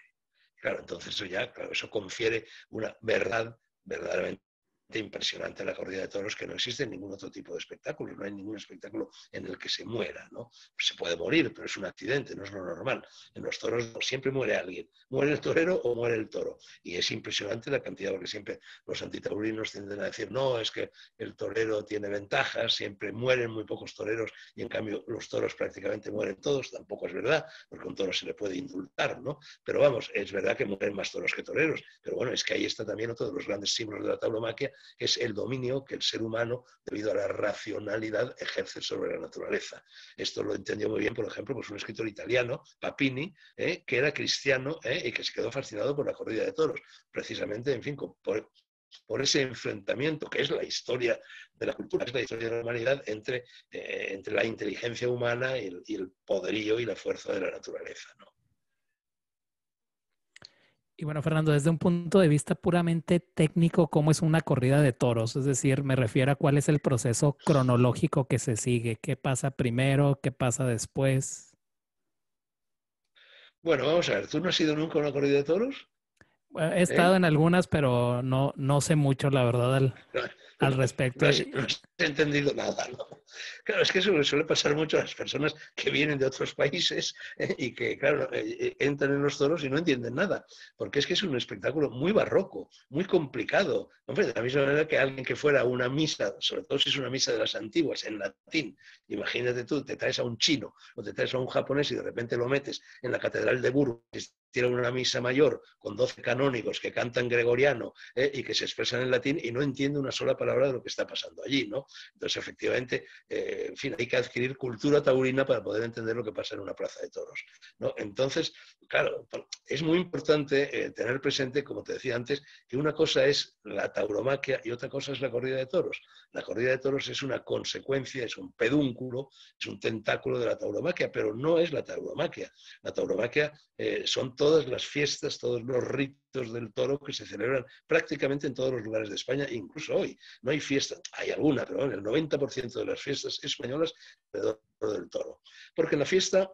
Claro, entonces eso ya, claro, eso confiere una verdad verdaderamente impresionante a la corrida de toros, que no existe en ningún otro tipo de espectáculo, no hay ningún espectáculo en el que se muera, ¿no? Se puede morir, pero es un accidente, no es lo normal. En los toros siempre muere alguien, muere el torero o muere el toro, y es impresionante la cantidad, porque siempre los antitaurinos tienden a decir, no, es que el torero tiene ventajas, siempre mueren muy pocos toreros, y en cambio los toros prácticamente mueren todos, tampoco es verdad, porque a un toro se le puede indultar, ¿no? Pero vamos, es verdad que mueren más toros que toreros, pero bueno, es que ahí está también otro de los grandes símbolos de la tauromaquia, que es el dominio que el ser humano, debido a la racionalidad, ejerce sobre la naturaleza. Esto lo entendió muy bien, por ejemplo, pues un escritor italiano, Papini, que era cristiano y que se quedó fascinado por la corrida de toros, precisamente, en fin, por ese enfrentamiento que es la historia de la cultura, es la historia de la humanidad entre la inteligencia humana y el poderío y la fuerza de la naturaleza, ¿no? Y bueno, Fernando, desde un punto de vista puramente técnico, ¿cómo es una corrida de toros? Es decir, me refiero a cuál es el proceso cronológico que se sigue, qué pasa primero, qué pasa después. Bueno, vamos a ver, ¿tú no has ido nunca a una corrida de toros? He estado ¿Eh? en algunas, pero no sé mucho, la verdad, No, al respecto. no has entendido nada, ¿no? Claro, es que eso le suele pasar mucho a las personas que vienen de otros países y que, claro, entran en los toros y no entienden nada, porque es que es un espectáculo muy barroco, muy complicado. Hombre, de la misma manera que alguien que fuera a una misa, sobre todo si es una misa de las antiguas, en latín, imagínate tú, te traes a un chino o te traes a un japonés y de repente lo metes en la Catedral de Burgos, tiene una misa mayor con 12 canónigos que cantan gregoriano y que se expresan en latín y no entiende una sola palabra de lo que está pasando allí, ¿no? Entonces, efectivamente, en fin, hay que adquirir cultura taurina para poder entender lo que pasa en una plaza de toros, ¿no? Entonces, claro, es muy importante tener presente, como te decía antes, que una cosa es la tauromaquia y otra cosa es la corrida de toros. La corrida de toros es una consecuencia, es un pedúnculo, es un tentáculo de la tauromaquia, pero no es la tauromaquia. La tauromaquia son todas las fiestas, todos los ritos del toro que se celebran prácticamente en todos los lugares de España, incluso hoy. No hay fiesta, hay alguna, pero en el 90% de las fiestas españolas alrededor del toro. Porque en la fiesta,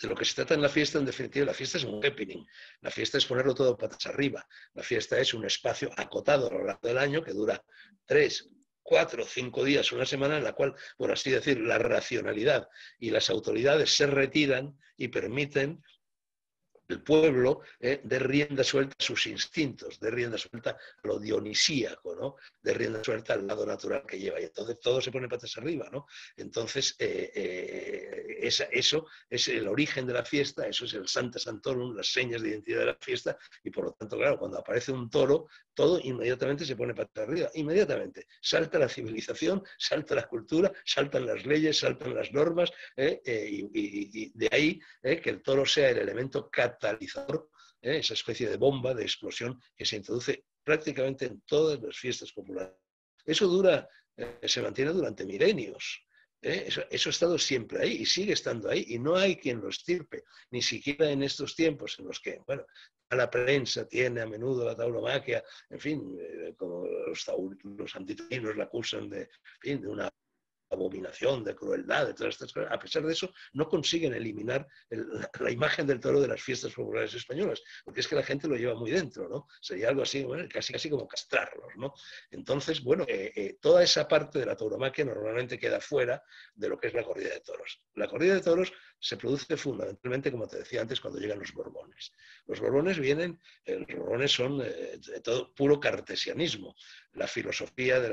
de lo que se trata en la fiesta, en definitiva, la fiesta es un happening. La fiesta es ponerlo todo patas arriba. La fiesta es un espacio acotado a lo largo del año que dura 3, 4, 5 días, una semana, en la cual, por así decir, la racionalidad y las autoridades se retiran y permiten el pueblo de rienda suelta a sus instintos, de rienda suelta a lo dionisíaco, ¿no? De rienda suelta al lado natural que lleva. Y entonces todo se pone patas arriba, ¿no? Entonces, eso es el origen de la fiesta, eso es el Sancta Sanctorum, las señas de identidad de la fiesta, y por lo tanto, claro, cuando aparece un toro, todo inmediatamente se pone patas arriba, inmediatamente. Salta la civilización, salta la cultura, saltan las leyes, saltan las normas, y de ahí que el toro sea el elemento catalizador, esa especie de bomba, de explosión que se introduce prácticamente en todas las fiestas populares. Eso se mantiene durante milenios. Eso ha estado siempre ahí y sigue estando ahí y no hay quien lo estirpe, ni siquiera en estos tiempos en los que, bueno, la prensa tiene a menudo la tauromaquia, en fin, como los antitaurinos la acusan en fin, de una abominación, de crueldad, de todas estas cosas. A pesar de eso, no consiguen eliminar la imagen del toro de las fiestas populares españolas, porque es que la gente lo lleva muy dentro, ¿no? Sería algo así, bueno, casi como castrarlos, ¿no? Entonces, bueno, toda esa parte de la tauromaquia normalmente queda fuera de lo que es la corrida de toros. La corrida de toros se produce fundamentalmente, como te decía antes, cuando llegan los Borbones. Los Borbones son de todo puro cartesianismo. La filosofía de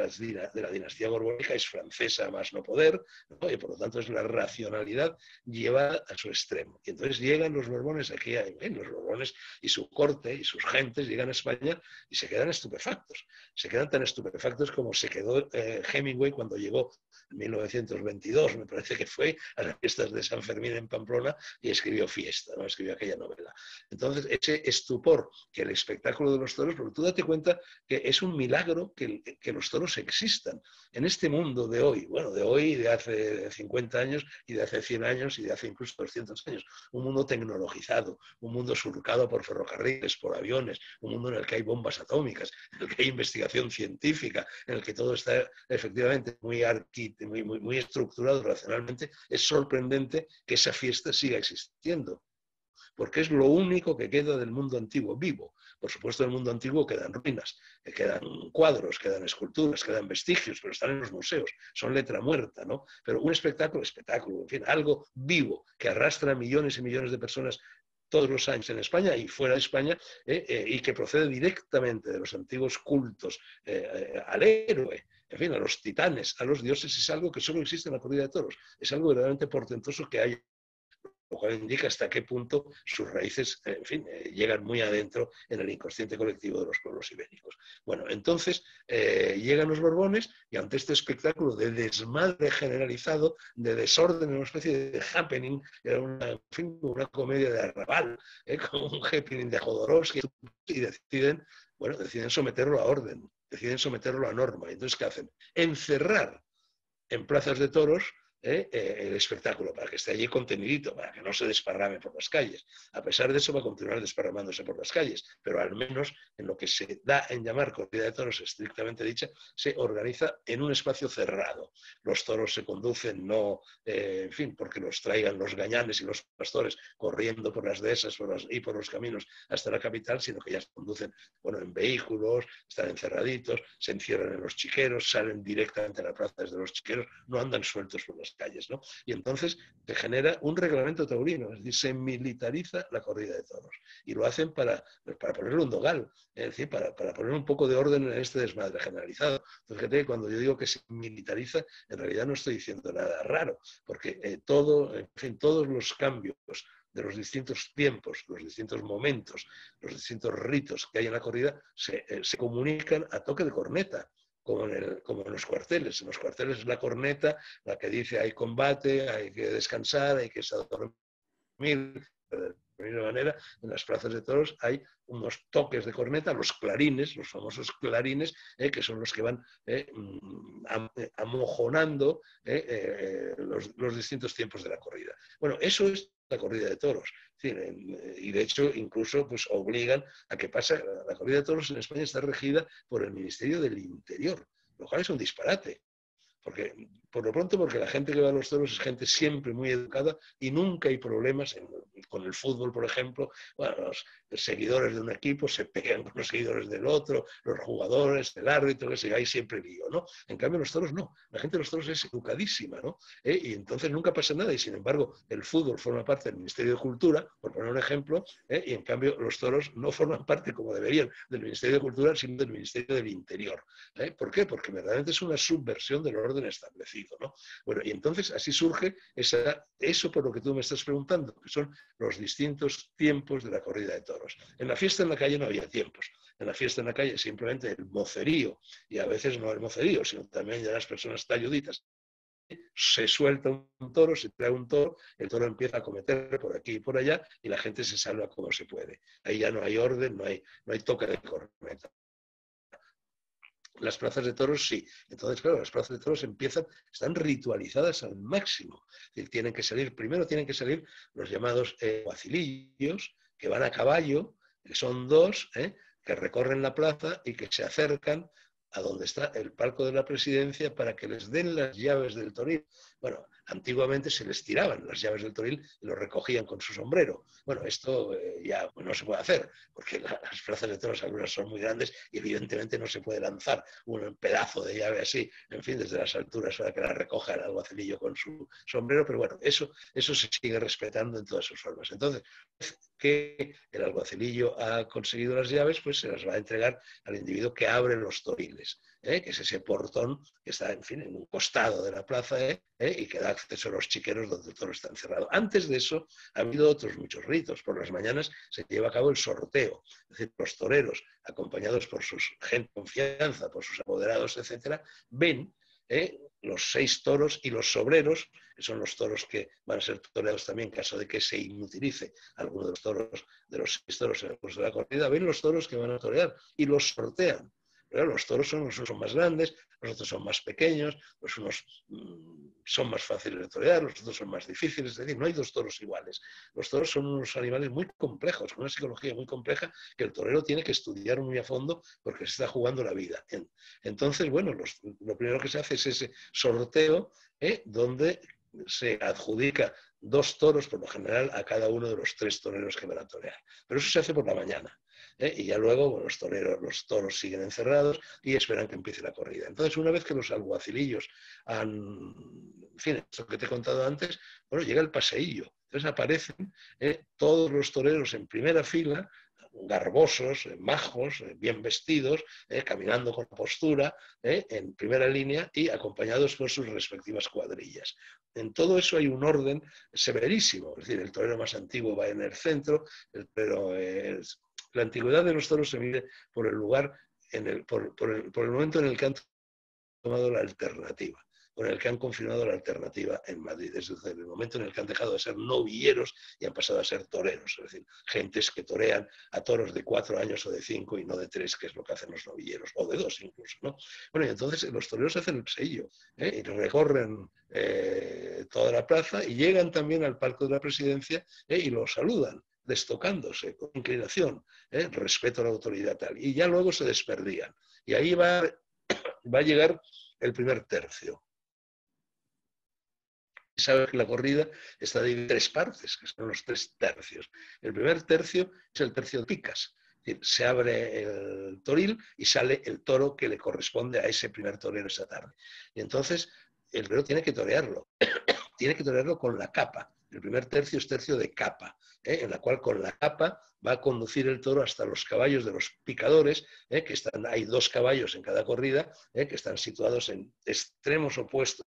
la dinastía borbónica es francesa más no poder, ¿no? Y por lo tanto es la racionalidad llevada a su extremo. Y entonces llegan los Borbones aquí, los Borbones y su corte y sus gentes llegan a España y se quedan estupefactos. Se quedan tan estupefactos como se quedó Hemingway cuando llegó en 1922, me parece que fue, a las fiestas de San Fermín en Pamplona y escribió Fiesta, ¿no? Escribió aquella novela. Entonces, ese estupor que el espectáculo de los toros, porque tú date cuenta que es un milagro que los toros existan en este mundo de hoy, bueno, de hoy, de hace 50 años y de hace 100 años y de hace incluso 200 años, un mundo tecnologizado, un mundo surcado por ferrocarriles, por aviones, un mundo en el que hay bombas atómicas, en el que hay investigación científica, en el que todo está efectivamente muy estructurado racionalmente. Es sorprendente que esa fiesta siga existiendo, porque es lo único que queda del mundo antiguo vivo. Por supuesto, del mundo antiguo quedan ruinas, quedan cuadros, quedan esculturas, quedan vestigios, pero están en los museos, son letra muerta, ¿no? Pero un espectáculo, en fin, algo vivo que arrastra a millones y millones de personas todos los años en España y fuera de España, y que procede directamente de los antiguos cultos al héroe, en fin, a los titanes, a los dioses, es algo que solo existe en la corrida de toros. Es algo verdaderamente portentoso que hay, lo cual indica hasta qué punto sus raíces, en fin, llegan muy adentro en el inconsciente colectivo de los pueblos ibéricos. Bueno, entonces llegan los Borbones y ante este espectáculo de desmadre generalizado, de desorden, una especie de happening, era en fin, una comedia de arrabal, como un happening de Jodorowsky, y deciden someterlo a orden, deciden someterlo a norma. Entonces, ¿qué hacen? Encerrar en plazas de toros el espectáculo, para que esté allí contenidito, para que no se desparrame por las calles. A pesar de eso va a continuar desparramándose por las calles, pero al menos en lo que se da en llamar corrida de toros estrictamente dicha, se organiza en un espacio cerrado. Los toros se conducen no, en fin, porque los traigan los gañanes y los pastores corriendo por las dehesas y por los caminos hasta la capital, sino que ya se conducen, bueno, en vehículos, están encerraditos, se encierran en los chiqueros, salen directamente a las plazas de los chiqueros, no andan sueltos por las calles, ¿no? Y entonces se genera un reglamento taurino, es decir, se militariza la corrida de toros. Y lo hacen para ponerle un dogal, es decir, para poner un poco de orden en este desmadre generalizado. Entonces, fíjate, cuando yo digo que se militariza, en realidad no estoy diciendo nada raro, porque en fin, todos los cambios de los distintos tiempos, los distintos momentos, los distintos ritos que hay en la corrida, se comunican a toque de corneta. Como en los cuarteles. En los cuarteles es la corneta la que dice hay combate, hay que descansar, hay que dormir. De la misma manera, en las plazas de toros hay unos toques de corneta, los clarines, los famosos clarines, que son los que van amojonando los distintos tiempos de la corrida. Bueno, eso es la corrida de toros. Y de hecho, incluso pues, obligan a que pase. La corrida de toros en España está regida por el Ministerio del Interior, lo cual es un disparate. Porque, por lo pronto, porque la gente que va a los toros es gente siempre muy educada y nunca hay problemas con el fútbol, por ejemplo. Bueno, los seguidores de un equipo se pegan con los seguidores del otro, los jugadores, el árbitro, que se hay siempre lío, ¿no? En cambio, los toros no. La gente de los toros es educadísima, ¿no? Y entonces nunca pasa nada. Y sin embargo, el fútbol forma parte del Ministerio de Cultura, por poner un ejemplo, y en cambio los toros no forman parte, como deberían, del Ministerio de Cultura, sino del Ministerio del Interior. ¿Por qué? Porque verdaderamente es una subversión del orden establecido. embutido, ¿no? Bueno, y entonces así surge eso por lo que tú me estás preguntando, que son los distintos tiempos de la corrida de toros. En la fiesta en la calle no había tiempos. En la fiesta en la calle simplemente el mocerío, y a veces no el mocerío, sino también de las personas talluditas. Se suelta un toro, se trae un toro, el toro empieza a cometer por aquí y por allá y la gente se salva como se puede. Ahí ya no hay orden, no hay toque de corneta. Las plazas de toros sí. Entonces, claro, las plazas de toros están ritualizadas al máximo. Es decir, primero tienen que salir los llamados guacilillos, que van a caballo, que son dos, que recorren la plaza y que se acercan a donde está el palco de la presidencia para que les den las llaves del toril. Bueno, antiguamente se les tiraban las llaves del toril y lo recogían con su sombrero. Bueno, esto ya no se puede hacer, porque las plazas de toros algunas son muy grandes y evidentemente no se puede lanzar un pedazo de llave así, en fin, desde las alturas para que la recoja el alguacilillo con su sombrero, pero bueno, eso se sigue respetando en todas sus formas. Entonces, que el alguacilillo ha conseguido las llaves, pues se las va a entregar al individuo que abre los toriles, que es ese portón que está, en fin, en un costado de la plaza y que da acceso a los chiqueros donde el toro está encerrado. Antes de eso ha habido otros muchos ritos. Por las mañanas se lleva a cabo el sorteo, es decir, los toreros, acompañados por su gente de confianza, por sus apoderados, etcétera, ven los 6 toros y los sobreros, que son los toros que van a ser toreados también en caso de que se inutilice alguno de los toros, de los 6 toros en el curso de la corrida, ven los toros que van a torear y los sortean. Pero los toros son más grandes, los otros son más pequeños, pues unos son más fáciles de torear, los otros son más difíciles, es decir, no hay 2 toros iguales. Los toros son unos animales muy complejos, con una psicología muy compleja que el torero tiene que estudiar muy a fondo porque se está jugando la vida. Entonces, bueno, lo primero que se hace es ese sorteo donde se adjudica 2 toros, por lo general, a cada uno de los 3 toreros que van a torear. Pero eso se hace por la mañana. Y ya luego bueno, los toros siguen encerrados y esperan que empiece la corrida. Entonces, una vez que los alguacilillos en fin, esto que te he contado antes, bueno, llega el paseillo. Entonces aparecen todos los toreros en primera fila, garbosos, majos, bien vestidos, caminando con postura, en primera línea y acompañados por sus respectivas cuadrillas. En todo eso hay un orden severísimo, es decir, el torero más antiguo va en el centro, pero la antigüedad de los toros se mide por el lugar, por el momento en el que han tomado la alternativa, con el que han confirmado la alternativa en Madrid. Es decir, el momento en el que han dejado de ser novilleros y han pasado a ser toreros, es decir, gentes que torean a toros de 4 años o de 5 y no de 3, que es lo que hacen los novilleros, o de 2 incluso, ¿no? Bueno, y entonces los toreros hacen el paseillo, y recorren toda la plaza y llegan también al palco de la presidencia y lo saludan, destocándose, con inclinación, respeto a la autoridad tal. Y ya luego se desperdían. Y ahí va a llegar el primer tercio. Sabes que la corrida está dividida en 3 partes, que son los 3 tercios. El primer tercio es el tercio de picas. Es decir, se abre el toril y sale el toro que le corresponde a ese primer torero esa tarde. Y entonces el torero tiene que torearlo. Tiene que torearlo con la capa. El primer tercio es tercio de capa, en la cual con la capa va a conducir el toro hasta los caballos de los picadores, que hay 2 caballos en cada corrida, que están situados en extremos opuestos.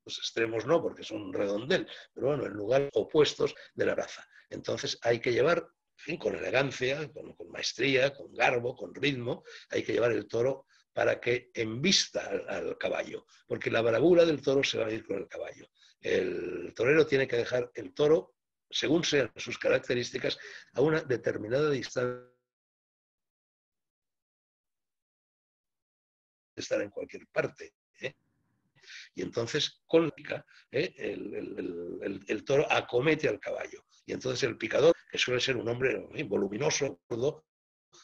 Los extremos no, porque es un redondel, pero bueno, en lugares opuestos de la plaza. Entonces hay que llevar, en fin, con elegancia, con maestría, con garbo, con ritmo, hay que llevar el toro para que embista al caballo, porque la bravura del toro se va a ir con el caballo. El torero tiene que dejar el toro, según sean sus características, a una determinada distancia de estar en cualquier parte. Y entonces con la pica el toro acomete al caballo. Y entonces el picador, que suele ser un hombre voluminoso,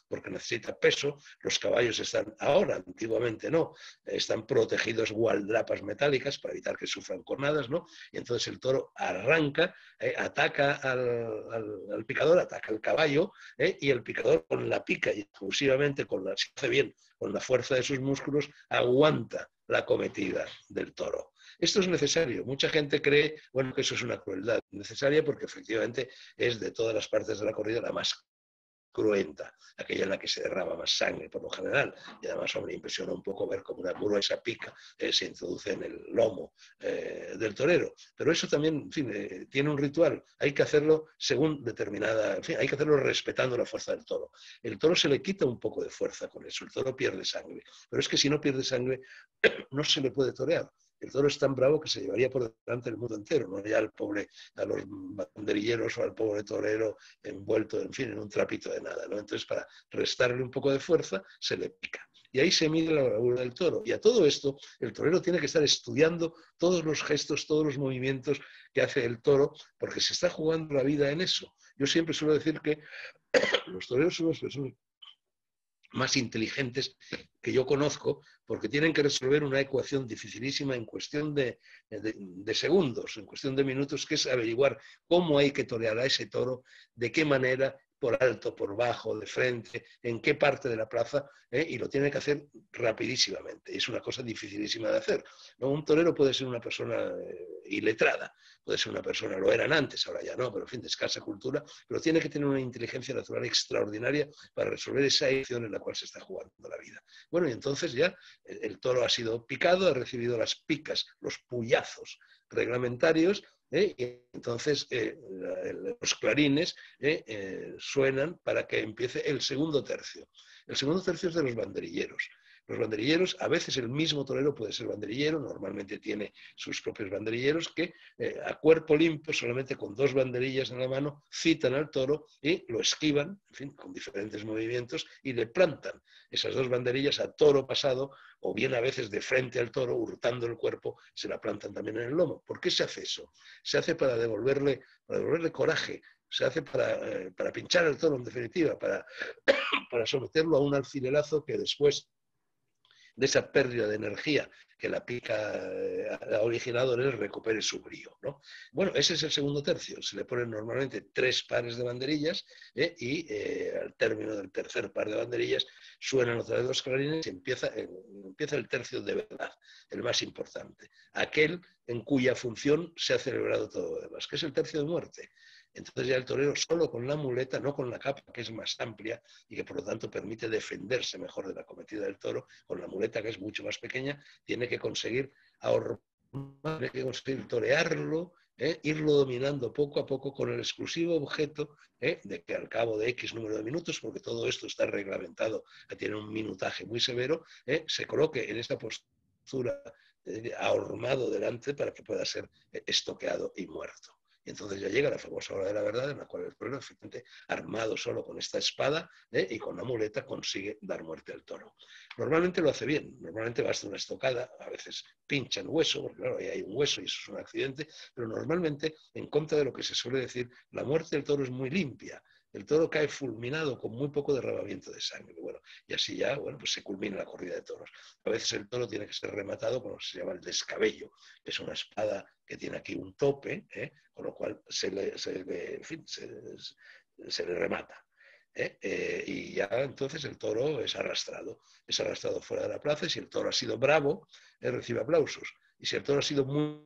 porque necesita peso, los caballos están ahora, antiguamente no, están protegidos gualdrapas metálicas para evitar que sufran cornadas, ¿no? Y entonces el toro arranca, ataca al picador, ataca al caballo, y el picador con la pica y exclusivamente si hace bien, con la fuerza de sus músculos, aguanta la cometida del toro. Esto es necesario. Mucha gente cree, bueno, que eso es una crueldad necesaria porque efectivamente es de todas las partes de la corrida la más cruenta, aquella en la que se derrama más sangre por lo general, y además, hombre, impresiona un poco ver cómo una gruesa pica se introduce en el lomo del torero. Pero eso también, en fin, tiene un ritual, hay que hacerlo según determinada, en fin, hay que hacerlo respetando la fuerza del toro. El toro se le quita un poco de fuerza con eso, el toro pierde sangre, pero es que si no pierde sangre no se le puede torear. El toro es tan bravo que se llevaría por delante el mundo entero, no ya al pobre, a los banderilleros o al pobre torero envuelto, en fin, en un trapito de nada, ¿no? Entonces, para restarle un poco de fuerza, se le pica. Y ahí se mide la bravura del toro. Y a todo esto, el torero tiene que estar estudiando todos los gestos, todos los movimientos que hace el toro, porque se está jugando la vida en eso. Yo siempre suelo decir que los toreros son las personas más inteligentes que yo conozco, porque tienen que resolver una ecuación dificilísima en cuestión de segundos, en cuestión de minutos, que es averiguar cómo hay que torear a ese toro, de qué manera, por alto, por bajo, de frente, en qué parte de la plaza, y lo tiene que hacer rapidísimamente. Es una cosa dificilísima de hacer, ¿no? Un torero puede ser una persona iletrada, puede ser una persona, lo eran antes, ahora ya no, pero en fin, de escasa cultura, pero tiene que tener una inteligencia natural extraordinaria para resolver esa acción en la cual se está jugando la vida. Bueno, y entonces ya el toro ha sido picado, ha recibido las picas, los puyazos reglamentarios, y entonces los clarines suenan para que empiece el segundo tercio. El segundo tercio es de los banderilleros. Los banderilleros, a veces el mismo torero puede ser banderillero, normalmente tiene sus propios banderilleros que a cuerpo limpio, solamente con 2 banderillas en la mano, citan al toro y lo esquivan, en fin, con diferentes movimientos, y le plantan esas 2 banderillas a toro pasado, o bien a veces de frente al toro, hurtando el cuerpo, se la plantan también en el lomo. ¿Por qué se hace eso? Se hace para devolverle coraje, se hace para pinchar al toro, en definitiva, para someterlo a un alfilerazo que después de esa pérdida de energía que la pica ha originado en él, recupere su brío, ¿no? Bueno, ese es el segundo tercio. Se le ponen normalmente 3 pares de banderillas y al término del tercer par de banderillas suenan otra vez 2 clarines y empieza el tercio de verdad, el más importante. Aquel en cuya función se ha celebrado todo lo demás, que es el tercio de muerte. Entonces ya el torero solo con la muleta, no con la capa, que es más amplia y que por lo tanto permite defenderse mejor de la acometida del toro, con la muleta, que es mucho más pequeña, tiene que conseguir ahorrar, tiene que conseguir torearlo, irlo dominando poco a poco con el exclusivo objeto de que al cabo de X número de minutos, porque todo esto está reglamentado, tiene un minutaje muy severo, se coloque en esta postura ahormado delante para que pueda ser estoqueado y muerto. Y entonces ya llega la famosa hora de la verdad, en la cual el torero, efectivamente, armado solo con esta espada y con la muleta, consigue dar muerte al toro. Normalmente lo hace bien, normalmente basta una estocada, a veces pincha el hueso, porque claro, ahí hay un hueso y eso es un accidente, pero normalmente, en contra de lo que se suele decir, la muerte del toro es muy limpia. El toro cae fulminado con muy poco derramamiento de sangre. Bueno, y así ya, bueno, pues se culmina la corrida de toros. A veces el toro tiene que ser rematado con lo que se llama el descabello, que es una espada que tiene aquí un tope, con lo cual en fin, se le remata. Y ya entonces el toro es arrastrado fuera de la plaza, y si el toro ha sido bravo, recibe aplausos. Y si el toro ha sido muy,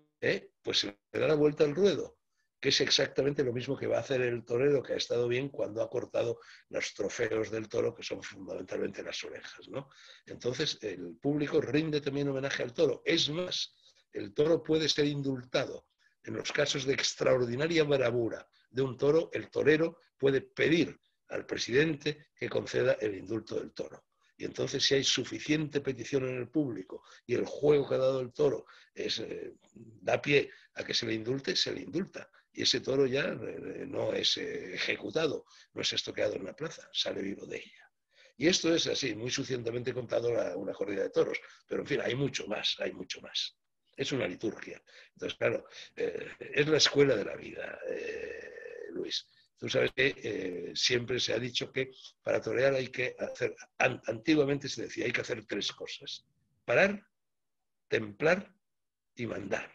pues se le da la vuelta al ruedo, que es exactamente lo mismo que va a hacer el torero que ha estado bien cuando ha cortado los trofeos del toro, que son fundamentalmente las orejas, ¿no? Entonces el público rinde también homenaje al toro. Es más, el toro puede ser indultado. En los casos de extraordinaria bravura de un toro, el torero puede pedir al presidente que conceda el indulto del toro. Y entonces, si hay suficiente petición en el público y el juego que ha dado el toro da pie a que se le indulte, se le indulta. Y ese toro ya no es ejecutado, no es estoqueado en la plaza, sale vivo de ella. Y esto es así, muy sucientemente contado una corrida de toros. Pero en fin, hay mucho más, hay mucho más. Es una liturgia. Entonces, claro, es la escuela de la vida, Luis. Tú sabes que siempre se ha dicho que para torear hay que hacer, antiguamente se decía, hay que hacer 3 cosas: parar, templar y mandar.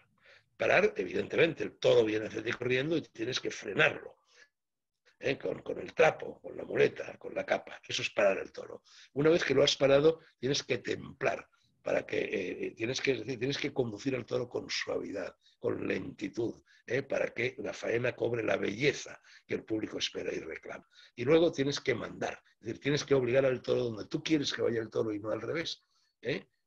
Parar, evidentemente, el toro viene hacia ti corriendo y tienes que frenarlo. Con el trapo, con la muleta, con la capa. Eso es parar el toro. Una vez que lo has parado, tienes que templar para que tienes que conducir al toro con suavidad, con lentitud, para que la faena cobre la belleza que el público espera y reclama. Y luego tienes que mandar, es decir, tienes que obligar al toro donde tú quieres que vaya el toro y no al revés.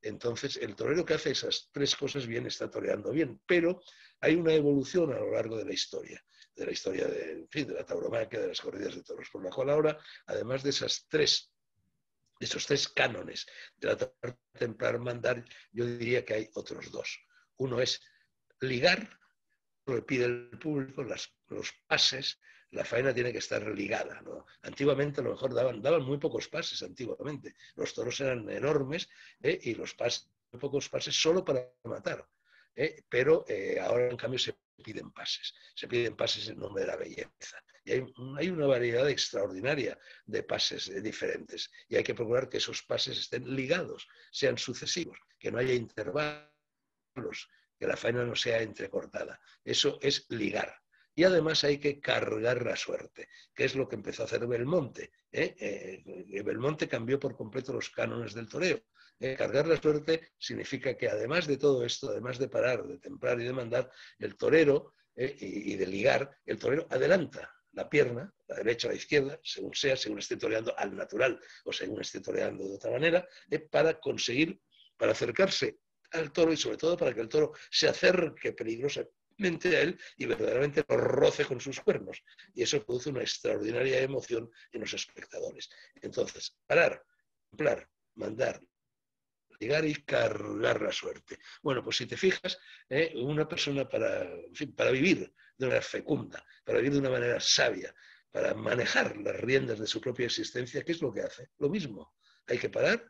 Entonces, el torero que hace esas tres cosas bien está toreando bien, pero hay una evolución a lo largo de la historia en fin, de la tauromaquia, de las corridas de toros, por la cual ahora, además de esos tres cánones de la templar mandar, yo diría que hay otros dos. Uno es ligar, lo que pide el público, los pases. La faena tiene que estar ligada, ¿no? Antiguamente a lo mejor daban muy pocos pases, antiguamente. Los toros eran enormes y los pases, muy pocos pases solo para matar. Pero ahora en cambio se piden pases en nombre de la belleza. Y hay una variedad extraordinaria de pases diferentes y hay que procurar que esos pases estén ligados, sean sucesivos, que no haya intervalos, que la faena no sea entrecortada. Eso es ligar. Y además hay que cargar la suerte, que es lo que empezó a hacer Belmonte. Belmonte cambió por completo los cánones del toreo. Cargar la suerte significa que además de todo esto, además de parar, de templar y de mandar, el torero y de ligar, el torero adelanta la pierna, la derecha o la izquierda, según sea, según esté toreando al natural o según esté toreando de otra manera, para conseguir, para acercarse al toro y sobre todo para que el toro se acerque peligrosamente a él y verdaderamente lo roce con sus cuernos. Y eso produce una extraordinaria emoción en los espectadores. Entonces, parar, templar, mandar, ligar y cargar la suerte. Bueno, pues si te fijas, una persona en fin, para vivir de una manera fecunda, para vivir de una manera sabia, para manejar las riendas de su propia existencia, ¿qué es lo que hace? Lo mismo. Hay que parar,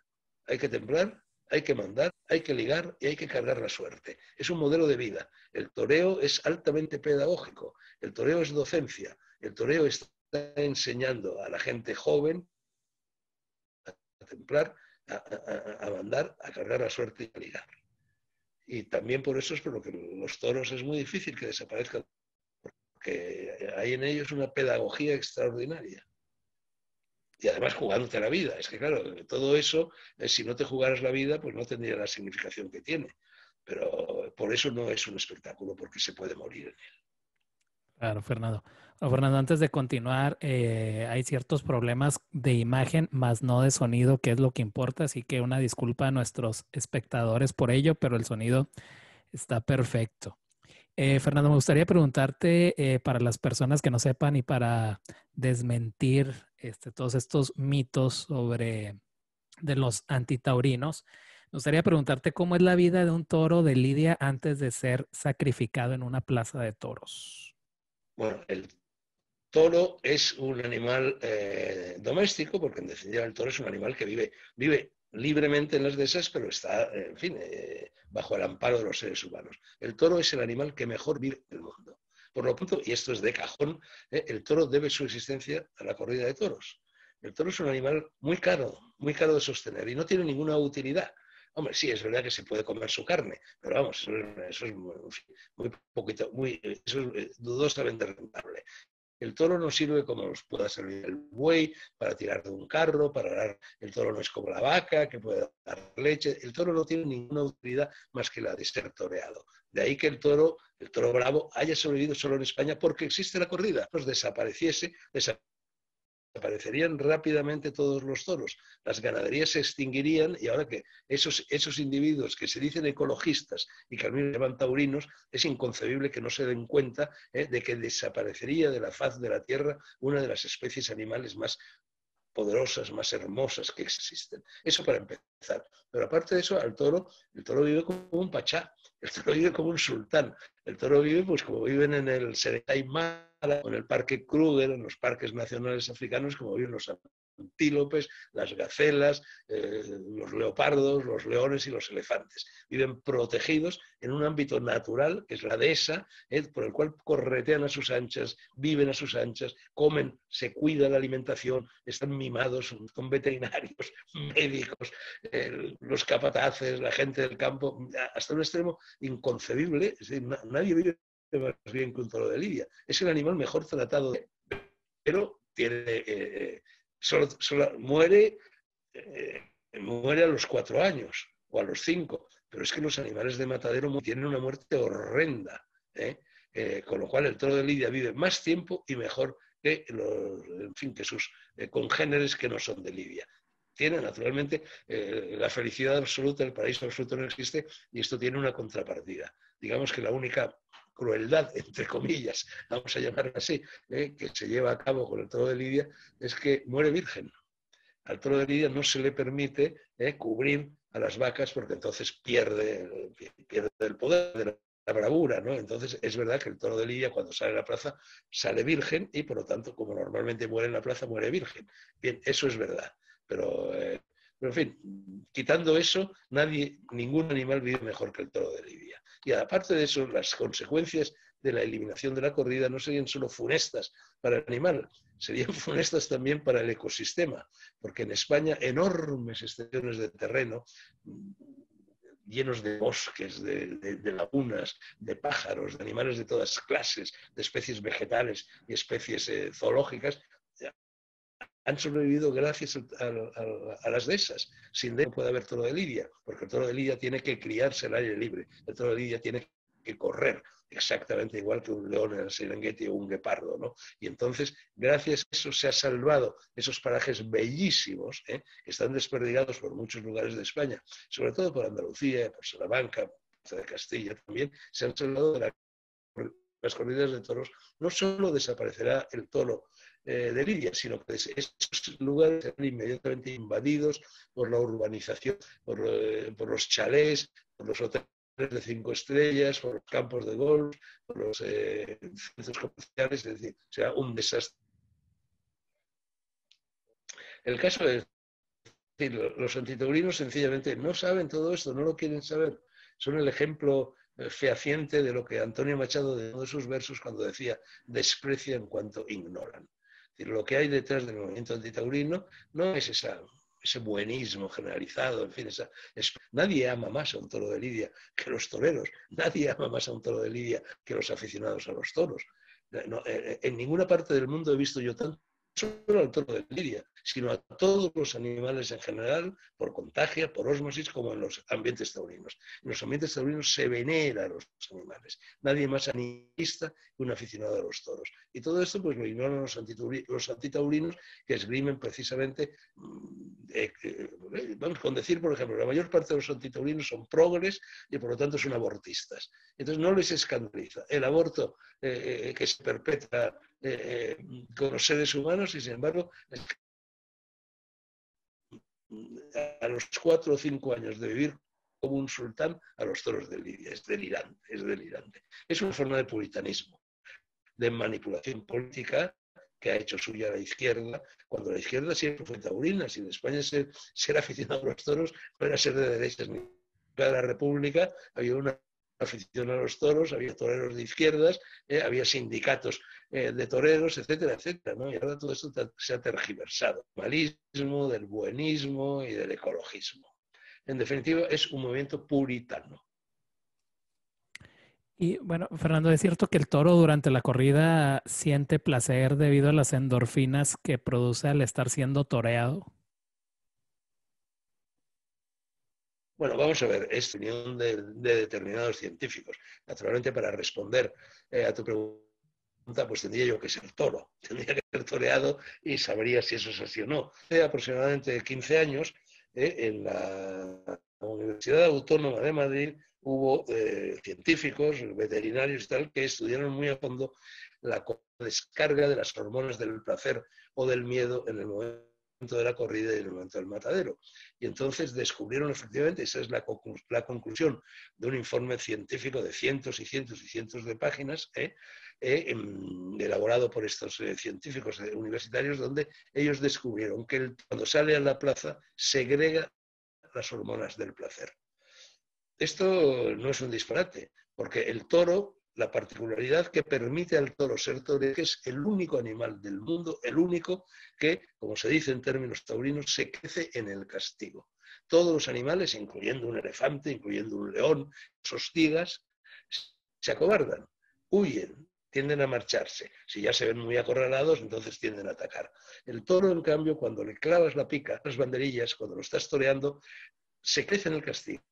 hay que templar, hay que mandar, hay que ligar y hay que cargar la suerte. Es un modelo de vida. El toreo es altamente pedagógico, el toreo es docencia, el toreo está enseñando a la gente joven a templar, a mandar, a cargar la suerte y a ligar. Y también por eso es por lo que los toros es muy difícil que desaparezcan, porque hay en ellos una pedagogía extraordinaria. Y además jugándote la vida. Es que claro, todo eso, si no te jugaras la vida, pues no tendría la significación que tiene. Pero por eso no es un espectáculo, porque se puede morir en él. Claro, Fernando. Bueno, Fernando, antes de continuar, hay ciertos problemas de imagen, más no de sonido, que es lo que importa. Así que una disculpa a nuestros espectadores por ello, pero el sonido está perfecto. Fernando, me gustaría preguntarte para las personas que no sepan y para desmentir todos estos mitos sobre de los antitaurinos, me gustaría preguntarte cómo es la vida de un toro de lidia antes de ser sacrificado en una plaza de toros. Bueno, el toro es un animal doméstico, porque en definitiva el toro es un animal que vive libremente en las dehesas, pero está, en fin, bajo el amparo de los seres humanos. El toro es el animal que mejor vive en el mundo. Por lo tanto, y esto es de cajón, el toro debe su existencia a la corrida de toros. El toro es un animal muy caro de sostener y no tiene ninguna utilidad. Hombre, sí, es verdad que se puede comer su carne, pero vamos, eso es muy poquito, eso es dudosamente rentable. El toro no sirve como nos pueda servir el buey para tirar de un carro, para dar. El toro no es como la vaca que puede dar leche. El toro no tiene ninguna utilidad más que la de ser toreado. De ahí que el toro bravo, haya sobrevivido solo en España porque existe la corrida. Pues desapareciese, desaparecerían rápidamente todos los toros, las ganaderías se extinguirían y ahora que esos individuos que se dicen ecologistas y que al mismo llaman taurinos, es inconcebible que no se den cuenta de que desaparecería de la faz de la tierra una de las especies animales más poderosas, más hermosas que existen. Eso para empezar. Pero aparte de eso, el toro vive como un pachá, el toro vive como un sultán, el toro vive pues como viven en el Serengeti Mara, en el Parque Kruger, en los parques nacionales africanos, como viven los antílopes, las gacelas, los leopardos, los leones y los elefantes. Viven protegidos en un ámbito natural, que es la dehesa, por el cual corretean a sus anchas, viven a sus anchas, comen, se cuida la alimentación, están mimados con veterinarios, médicos, los capataces, la gente del campo, hasta un extremo inconcebible. Es decir, nadie vive más bien que un toro de lidia. Es el animal mejor tratado, pero tiene... Solo muere a los 4 años. o a los 5, pero es que los animales de matadero tienen una muerte horrenda, ¿eh? Con lo cual el toro de lidia vive más tiempo y mejor que, en fin, que sus congéneres que no son de lidia. Tiene, naturalmente, la felicidad absoluta, el paraíso absoluto no existe, y esto tiene una contrapartida. Digamos que la única crueldad, entre comillas, vamos a llamarla así, que se lleva a cabo con el toro de lidia, es que muere virgen. Al toro de lidia no se le permite cubrir a las vacas porque entonces pierde el poder de la bravura, ¿no? Entonces es verdad que el toro de lidia cuando sale a la plaza sale virgen y por lo tanto, como normalmente muere en la plaza, muere virgen. Bien, eso es verdad, pero en fin, quitando eso, ningún animal vive mejor que el toro de lidia. Y aparte de eso, las consecuencias de la eliminación de la corrida no serían solo funestas para el animal, serían funestas también para el ecosistema, porque en España enormes extensiones de terreno llenos de bosques, de lagunas, de pájaros, de animales de todas clases, de especies vegetales y especies zoológicas, han sobrevivido gracias a las dehesas. Sin de no puede haber toro de lidia, porque el toro de lidia tiene que criarse al aire libre, el toro de lidia tiene que correr exactamente igual que un león en el Serengeti o un guepardo, ¿no? Y entonces, gracias a eso se ha salvado esos parajes bellísimos, que están desperdigados por muchos lugares de España, sobre todo por Andalucía, por Salamanca, por de Castilla también, se han salvado de las corridas de toros. No solo desaparecerá el toro de lidia, sino que esos lugares serán inmediatamente invadidos por la urbanización, por los chalés, por los hoteles de 5 estrellas, por los campos de golf, por los centros comerciales, es decir, será un desastre. El caso es decir, los antitaurinos sencillamente no saben todo esto, no lo quieren saber. Son el ejemplo fehaciente de lo que Antonio Machado de uno de sus versos cuando decía desprecia en cuanto ignoran. Es decir, lo que hay detrás del movimiento antitaurino no es ese buenismo generalizado, en fin, nadie ama más a un toro de lidia que los toreros, nadie ama más a un toro de lidia que los aficionados a los toros. No, en ninguna parte del mundo he visto yo tanto solo al toro de lidia, sino a todos los animales en general, por contagio, por ósmosis, como en los ambientes taurinos. En los ambientes taurinos se venera a los animales. Nadie más animalista que un aficionado a los toros. Y todo esto pues lo ignoran los antitaurinos que esgrimen precisamente, vamos con decir, por ejemplo, la mayor parte de los antitaurinos son progres y por lo tanto son abortistas. Entonces no les escandaliza el aborto que se perpetra con los seres humanos y sin embargo a los 4 o 5 años de vivir como un sultán a los toros de lidia. Es delirante, es delirante. Es una forma de puritanismo, de manipulación política que ha hecho suya la izquierda, cuando la izquierda siempre fue taurina. Si en España ser aficionado a los toros no era ser de derechas ni de la República, había una afición a los toros, había toreros de izquierdas, había sindicatos de toreros, etcétera, etcétera, ¿no? Y ahora todo esto se ha tergiversado. Del malismo, del buenismo y del ecologismo. En definitiva, es un movimiento puritano. Y bueno, Fernando, es cierto que el toro durante la corrida siente placer debido a las endorfinas que produce al estar siendo toreado. Bueno, vamos a ver, es opinión de determinados científicos. Naturalmente, para responder a tu pregunta, pues tendría yo que ser toro, tendría que ser toreado y sabría si eso es así o no. Hace aproximadamente 15 años, en la Universidad Autónoma de Madrid, hubo científicos, veterinarios y tal, que estudiaron muy a fondo la descarga de las hormonas del placer o del miedo en el momento de la corrida y en el momento del matadero. Y entonces descubrieron efectivamente, esa es la conclusión de un informe científico de cientos y cientos y cientos de páginas, elaborado por estos científicos universitarios, donde ellos descubrieron que cuando sale a la plaza segrega las hormonas del placer. Esto no es un disparate, porque el toro, la particularidad que permite al toro ser torero, es que es el único animal del mundo, el único que, como se dice en términos taurinos, se crece en el castigo. Todos los animales, incluyendo un elefante, incluyendo un león, esos hostigas, se acobardan, huyen, tienden a marcharse. Si ya se ven muy acorralados, entonces tienden a atacar. El toro, en cambio, cuando le clavas la pica, las banderillas, cuando lo estás toreando, se crece en el castigo,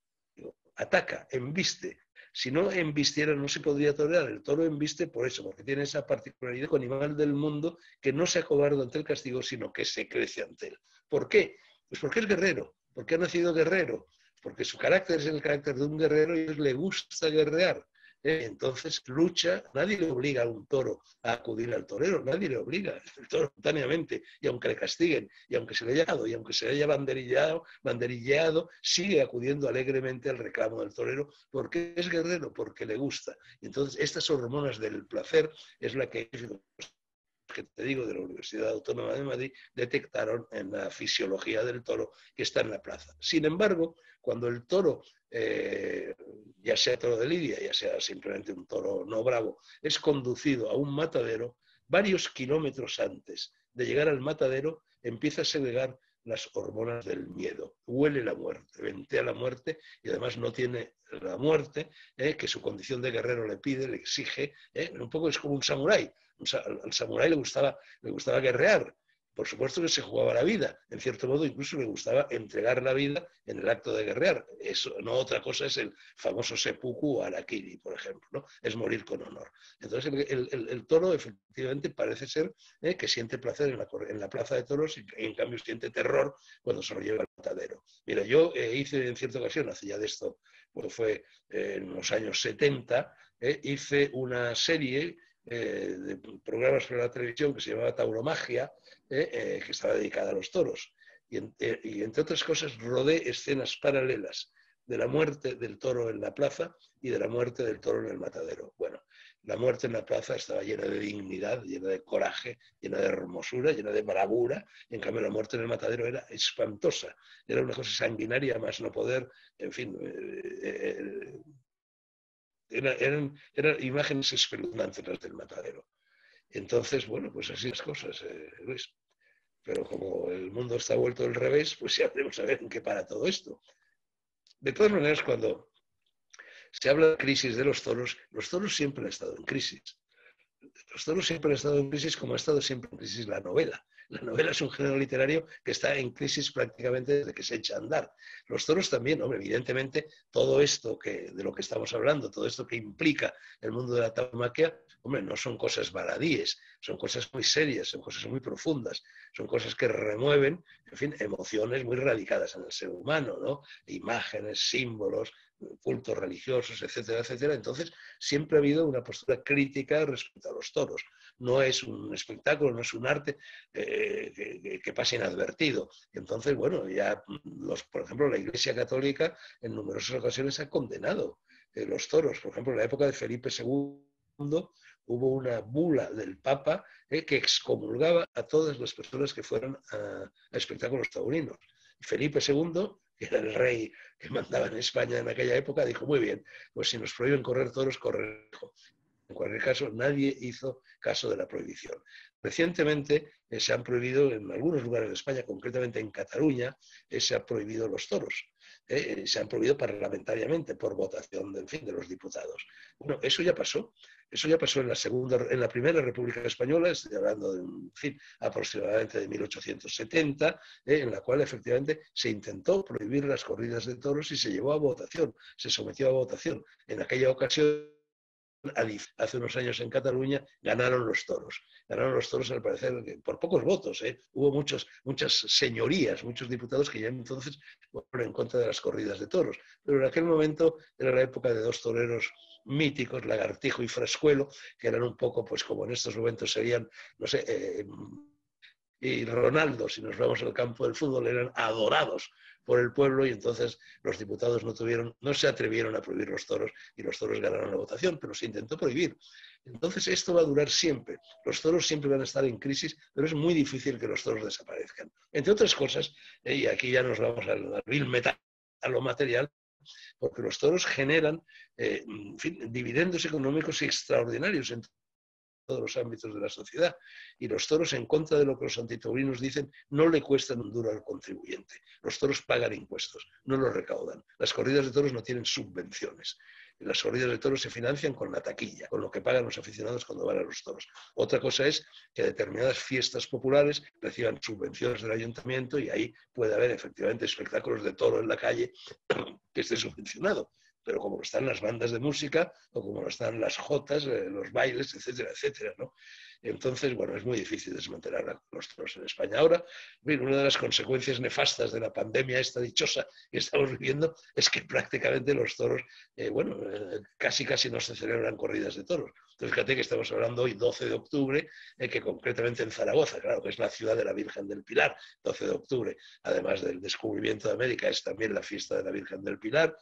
ataca, embiste. Si no embistiera no se podría torear. El toro embiste por eso, porque tiene esa particularidad con animal del mundo que no se acobarda ante el castigo, sino que se crece ante él. ¿Por qué? Pues porque es guerrero, porque ha nacido guerrero, porque su carácter es el carácter de un guerrero y a él le gusta guerrear. Entonces lucha, nadie le obliga a un toro a acudir al torero, nadie le obliga, el toro espontáneamente, y aunque le castiguen, y aunque se le haya dado, y aunque se le haya banderilleado, sigue acudiendo alegremente al reclamo del torero, porque es guerrero, porque le gusta. Y entonces estas hormonas del placer es la que te digo de la Universidad Autónoma de Madrid detectaron en la fisiología del toro que está en la plaza. Sin embargo, cuando el toro, ya sea toro de lidia, ya sea simplemente un toro no bravo, es conducido a un matadero, varios kilómetros antes de llegar al matadero empieza a segregar las hormonas del miedo, huele la muerte, ventea la muerte y además no tiene la muerte que su condición de guerrero le pide, le exige, un poco es como un samurái. Al samurái le gustaba guerrear. Por supuesto que se jugaba la vida. En cierto modo, incluso le gustaba entregar la vida en el acto de guerrear. Eso, no otra cosa es el famoso seppuku o harakiri, por ejemplo, ¿no? Es morir con honor. Entonces, el toro, efectivamente, parece ser que siente placer en la plaza de toros y en cambio siente terror cuando se lo lleva al matadero. Mira, yo hice en cierta ocasión, hace ya de esto, pues fue en los años 70, hice una serie de programas para la televisión que se llamaba Tauromagia, que estaba dedicada a los toros. Y entre otras cosas rodé escenas paralelas de la muerte del toro en la plaza y de la muerte del toro en el matadero. Bueno, la muerte en la plaza estaba llena de dignidad, llena de coraje, llena de hermosura, llena de bravura. En cambio, la muerte en el matadero era espantosa. Era una cosa sanguinaria, más no poder, en fin... eran imágenes espeluznantes las del matadero. Entonces, bueno, pues así las cosas, Luis. Pero como el mundo está vuelto al revés, pues ya veremos a ver en qué para todo esto. De todas maneras, cuando se habla de crisis de los toros siempre han estado en crisis. Los toros siempre han estado en crisis como ha estado siempre en crisis la novela. La novela es un género literario que está en crisis prácticamente desde que se echa a andar. Los toros también, hombre, evidentemente, todo esto de lo que estamos hablando, todo esto que implica el mundo de la tauromaquia, hombre, no son cosas baladíes, son cosas muy serias, son cosas muy profundas, son cosas que remueven, en fin, emociones muy radicadas en el ser humano, ¿no? Imágenes, símbolos, cultos religiosos, etcétera, etcétera. Entonces, siempre ha habido una postura crítica respecto a los toros. No es un espectáculo, no es un arte que pase inadvertido. Entonces, bueno, ya por ejemplo, la Iglesia Católica en numerosas ocasiones ha condenado los toros. Por ejemplo, en la época de Felipe II hubo una bula del Papa que excomulgaba a todas las personas que fueran a espectáculos taurinos. Felipe II, que era el rey que mandaba en España en aquella época, dijo, muy bien, pues si nos prohíben correr toros, correjo. En cualquier caso, nadie hizo caso de la prohibición. Recientemente se han prohibido en algunos lugares de España, concretamente en Cataluña, se han prohibido los toros. Se han prohibido parlamentariamente por votación en fin, de los diputados. Bueno, eso ya pasó. Eso ya pasó en la primera República Española, estoy hablando de en fin, aproximadamente de 1870, en la cual efectivamente se intentó prohibir las corridas de toros y se llevó a votación, se sometió a votación. En aquella ocasión, hace unos años en Cataluña, ganaron los toros. Ganaron los toros, al parecer, por pocos votos. Hubo muchas señorías, muchos diputados que ya entonces fueron en contra de las corridas de toros. Pero en aquel momento era la época de dos toreros míticos, Lagartijo y Frascuelo, que eran un poco, pues como en estos momentos serían, no sé, y Ronaldo, si nos vamos al campo del fútbol, eran adorados por el pueblo y entonces los diputados no se atrevieron a prohibir los toros y los toros ganaron la votación, pero se intentó prohibir. Entonces esto va a durar siempre. Los toros siempre van a estar en crisis, pero es muy difícil que los toros desaparezcan. Entre otras cosas, y aquí ya nos vamos al vil metal, a lo material, porque los toros generan en fin, dividendos económicos extraordinarios en todos los ámbitos de la sociedad. Y los toros, en contra de lo que los antitaurinos dicen, no le cuestan un duro al contribuyente. Los toros pagan impuestos, no los recaudan. Las corridas de toros no tienen subvenciones. Las corridas de toros se financian con la taquilla, con lo que pagan los aficionados cuando van a los toros. Otra cosa es que determinadas fiestas populares reciban subvenciones del ayuntamiento y ahí puede haber efectivamente espectáculos de toro en la calle que esté subvencionado. Pero como lo están las bandas de música o como lo están las jotas, los bailes, etcétera, etcétera, ¿no? Entonces, bueno, es muy difícil desmantelar los toros en España. Ahora, bien, una de las consecuencias nefastas de la pandemia esta dichosa que estamos viviendo es que prácticamente los toros, casi no se celebran corridas de toros. Entonces, fíjate que estamos hablando hoy, 12 de octubre, que concretamente en Zaragoza, claro, que es la ciudad de la Virgen del Pilar, 12 de octubre, además del descubrimiento de América, es también la fiesta de la Virgen del Pilar,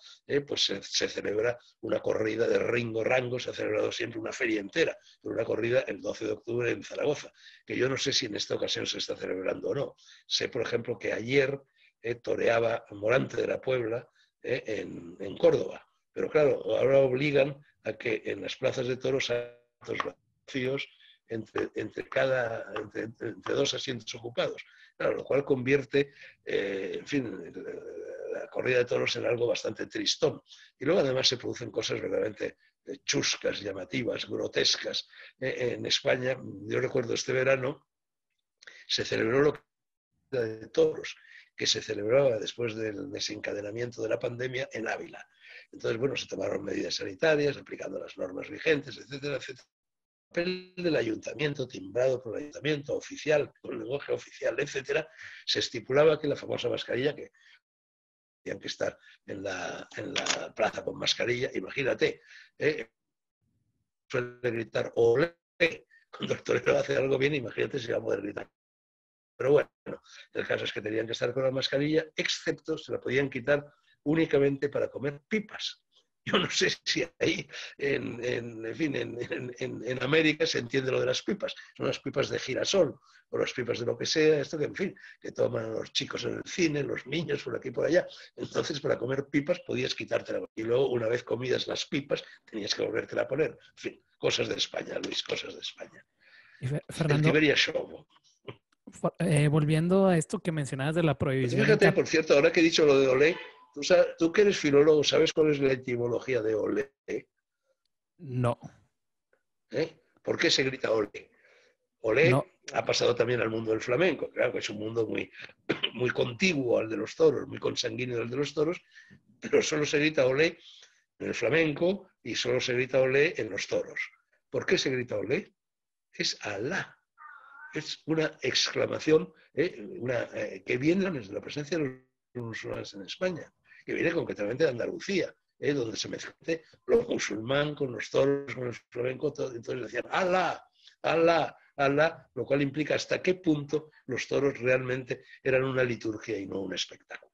pues se celebra una corrida de Ringo Rango, se ha celebrado siempre una feria entera, pero una corrida el 12 de octubre en Zaragoza, que yo no sé si en esta ocasión se está celebrando o no. Sé, por ejemplo, que ayer toreaba Morante de la Puebla en Córdoba, pero claro, ahora obligan a que en las plazas de toros haya vacíos entre dos asientos ocupados, claro, lo cual convierte, en fin, la corrida de toros en algo bastante tristón. Y luego además se producen cosas verdaderamente chuscas, llamativas, grotescas. En España, yo recuerdo este verano, se celebró lo que de toros, que se celebraba después del desencadenamiento de la pandemia en Ávila. Entonces, bueno, se tomaron medidas sanitarias, aplicando las normas vigentes, etcétera, etcétera. El papel del ayuntamiento, timbrado por el ayuntamiento, oficial, con el lenguaje oficial, etcétera, se estipulaba que la famosa mascarilla, que tenían que estar en la plaza con mascarilla, imagínate, suele gritar olé, cuando el torero hace algo bien, imagínate si va a poder gritar. Pero bueno, el caso es que tenían que estar con la mascarilla, excepto se la podían quitar únicamente para comer pipas. Yo no sé si ahí, en América se entiende lo de las pipas. Son las pipas de girasol o las pipas de lo que sea, esto que, en fin, que toman los chicos en el cine, los niños por aquí y por allá. Entonces, para comer pipas podías quitártela. Y luego, una vez comidas las pipas, tenías que volvértela a poner. En fin, cosas de España, Luis, cosas de España. El Fernando, Tiberia Show. volviendo a esto que mencionabas de la prohibición Fíjate, por cierto, ahora que he dicho lo de olé, tú que eres filólogo, ¿sabes cuál es la etimología de olé? No, ¿Por qué se grita olé? no. Olé ha pasado también al mundo del flamenco, claro que es un mundo muy, muy contiguo al de los toros, muy consanguíneo al de los toros, pero solo se grita olé en el flamenco y solo se grita olé en los toros. ¿Por qué se grita olé? Es Alá. Es una exclamación que viene desde la presencia de los musulmanes en España, que viene concretamente de Andalucía, donde se mezcla los musulmanes con los toros, con el flamenco, entonces decían Alá, Alá, Alá, lo cual implica hasta qué punto los toros realmente eran una liturgia y no un espectáculo.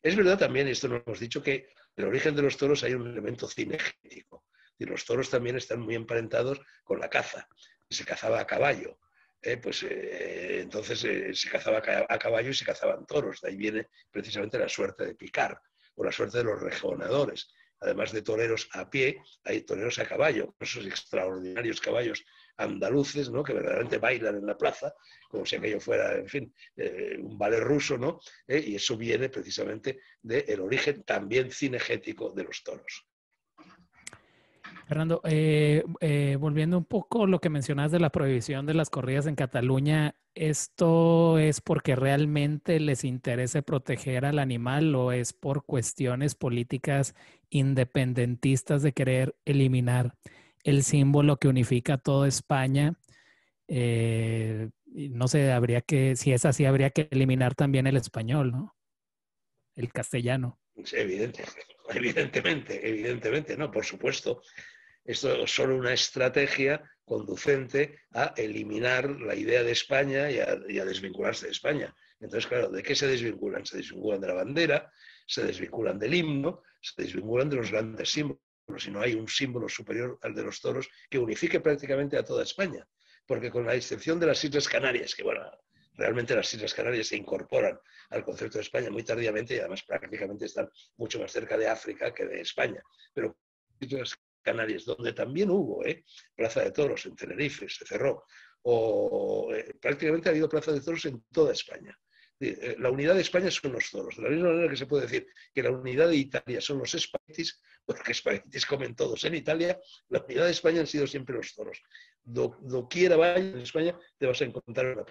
Es verdad también, y esto nos hemos dicho, que en el origen de los toros hay un elemento cinegético, y los toros también están muy emparentados con la caza, se cazaba a caballo. Entonces se cazaba a caballo y se cazaban toros. De ahí viene precisamente la suerte de picar o la suerte de los rejoneadores. Además de toreros a pie, hay toreros a caballo, esos extraordinarios caballos andaluces, ¿no?, que verdaderamente bailan en la plaza, como si aquello fuera, en fin, un ballet ruso, ¿no? Y eso viene precisamente del origen también cinegético de los toros. Fernando, volviendo un poco a lo que mencionas de la prohibición de las corridas en Cataluña, ¿esto es porque realmente les interese proteger al animal o es por cuestiones políticas independentistas de querer eliminar el símbolo que unifica a toda España? No sé, si es así, habría que eliminar también el español, ¿no? El castellano. Sí, evidentemente, no, por supuesto. Esto es solo una estrategia conducente a eliminar la idea de España y a desvincularse de España. Entonces, claro, ¿de qué se desvinculan? Se desvinculan de la bandera, se desvinculan del himno, se desvinculan de los grandes símbolos. Si no hay un símbolo superior al de los toros que unifique prácticamente a toda España. Porque con la excepción de las Islas Canarias, que bueno, realmente las Islas Canarias se incorporan al concepto de España muy tardíamente y además prácticamente están mucho más cerca de África que de España. Pero Islas Canarias, donde también hubo plaza de toros en Tenerife, se cerró, prácticamente ha habido plaza de toros en toda España. La unidad de España son los toros. De la misma manera que se puede decir que la unidad de Italia son los espaguetis, porque espaguetis comen todos en Italia, la unidad de España han sido siempre los toros. Doquiera vayas en España te vas a encontrar una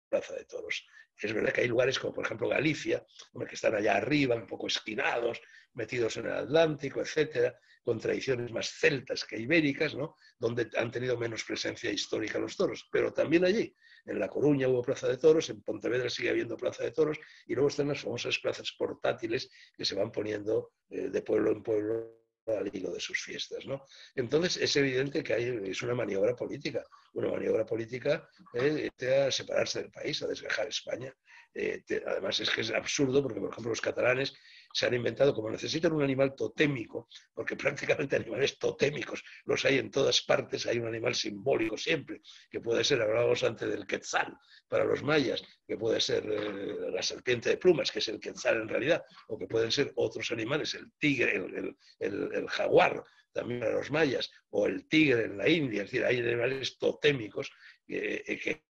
plaza de toros. Es verdad que hay lugares como, por ejemplo, Galicia, que están allá arriba, un poco esquinados, metidos en el Atlántico, etcétera, con tradiciones más celtas que ibéricas, ¿no? Donde han tenido menos presencia histórica los toros. Pero también allí, en La Coruña hubo plaza de toros, en Pontevedra sigue habiendo plaza de toros, y luego están las famosas plazas portátiles que se van poniendo de pueblo en pueblo al hilo de sus fiestas, ¿no? Entonces es evidente que es una maniobra política a separarse del país, a desgajar España. Además es que es absurdo porque, por ejemplo, los catalanes se han inventado, como necesitan un animal totémico, porque prácticamente animales totémicos los hay en todas partes, hay un animal simbólico siempre, que puede ser, hablábamos antes del quetzal para los mayas, que puede ser la serpiente de plumas, que es el quetzal en realidad, o que pueden ser otros animales, el tigre, el jaguar, también para los mayas, o el tigre en la India, es decir, hay animales totémicos que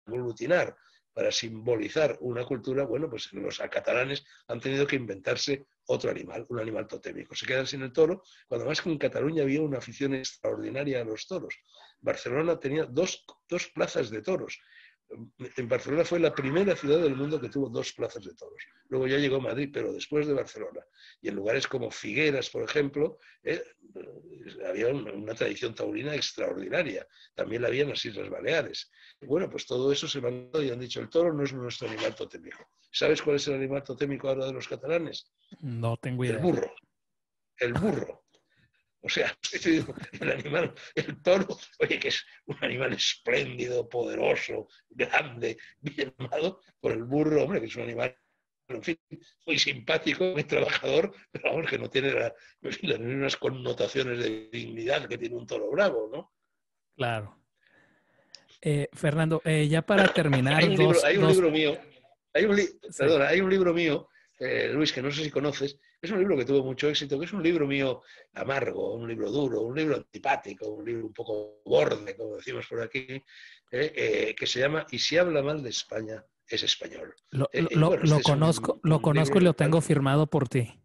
aglutinar para simbolizar una cultura, bueno, pues los catalanes han tenido que inventarse otro animal, un animal totémico. Se quedan sin el toro, cuando más que en Cataluña había una afición extraordinaria a los toros. Barcelona tenía dos plazas de toros. En Barcelona fue la primera ciudad del mundo que tuvo 2 plazas de toros. Luego ya llegó Madrid, pero después de Barcelona. Y en lugares como Figueras, por ejemplo, había una tradición taurina extraordinaria. También la había en las Islas Baleares. Bueno, pues todo eso se van y han dicho, el toro no es nuestro animal totémico. ¿Sabes cuál es el animal totémico ahora de los catalanes? No tengo El idea. burro. El burro. O sea, el animal, el toro, oye, que es un animal espléndido, poderoso, grande, bien armado, por el burro, hombre, que es un animal, en fin, muy simpático, muy trabajador, pero vamos, que no tiene las mismas connotaciones de dignidad que tiene un toro bravo, ¿no? Claro. Fernando, ya para terminar, Hay un libro mío, sí. hay un libro mío, Luis, que no sé si conoces, es un libro que tuvo mucho éxito, que es un libro mío amargo, un libro duro, un libro antipático, un libro un poco borde, como decimos por aquí, que se llama Y si habla mal de España, es español. Y bueno, este es Lo un conozco libro y en lo el cual, tengo firmado por ti.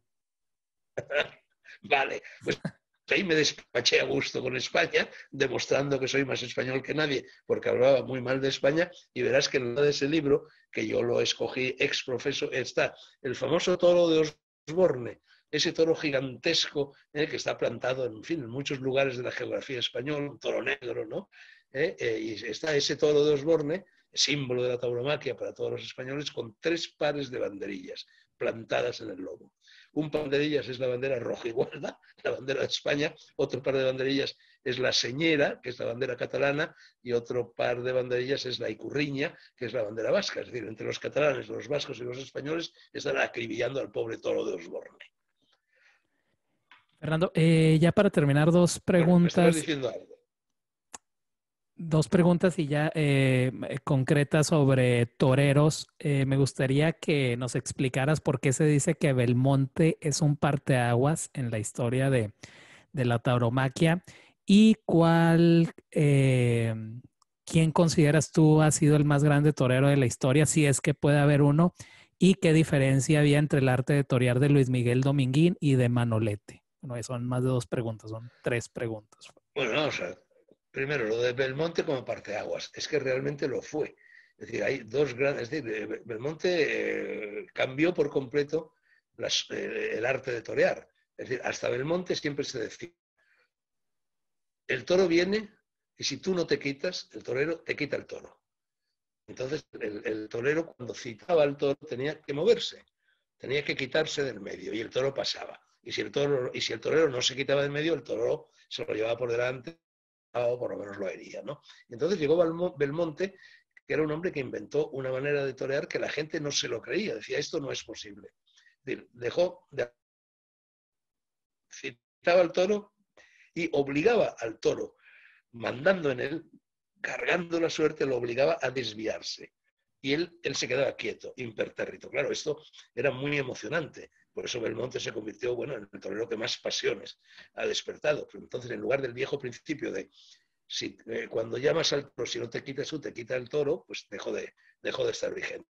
vale, pues ahí me despaché a gusto con España, demostrando que soy más español que nadie, porque hablaba muy mal de España, y verás que en de ese libro, que yo lo escogí ex profeso, está el famoso toro de Osborne, ese toro gigantesco que está plantado en fin, en muchos lugares de la geografía española, un toro negro, ¿no? Y está ese toro de Osborne, símbolo de la tauromaquia para todos los españoles, con 3 pares de banderillas plantadas en el lomo. Un par de banderillas es la bandera rojigualda, la bandera de España, otro par de banderillas es la señera, que es la bandera catalana, y otro par de banderillas es la icurriña, que es la bandera vasca. Es decir, entre los catalanes, los vascos y los españoles están acribillando al pobre toro de Osborne. Fernando, ya para terminar, Bueno, me estabas diciendo algo. dos preguntas y ya concretas sobre toreros. Me gustaría que nos explicaras por qué se dice que Belmonte es un parteaguas en la historia de la tauromaquia y quién consideras tú ha sido el más grande torero de la historia, si es que puede haber uno, y qué diferencia había entre el arte de torear de Luis Miguel Dominguín y de Manolete. Bueno, son más de 2 preguntas, son 3 preguntas. Bueno, vamos a ver. Primero, lo de Belmonte como parteaguas. Es que realmente lo fue. Es decir, hay 2 grandes. Es decir, Belmonte cambió por completo el arte de torear. Es decir, hasta Belmonte siempre se decía, el toro viene y si tú no te quitas, el torero te quita el toro. Entonces, el torero cuando citaba al toro tenía que moverse, tenía que quitarse del medio y el toro pasaba. Y si el torero no se quitaba del medio, el toro se lo llevaba por delante o por lo menos lo hería, ¿no? Y entonces llegó Belmonte, que era un hombre que inventó una manera de torear que la gente no se lo creía, decía, esto no es posible. Es decir, citaba al toro y obligaba al toro, mandando en él, cargando la suerte, lo obligaba a desviarse. Y él se quedaba quieto, impertérrito. Claro, esto era muy emocionante. Por eso Belmonte se convirtió, bueno, en el torero que más pasiones ha despertado. Entonces, en lugar del viejo principio de cuando llamas al toro, si no te quitas tú, te quita el toro, pues dejó de estar vigente.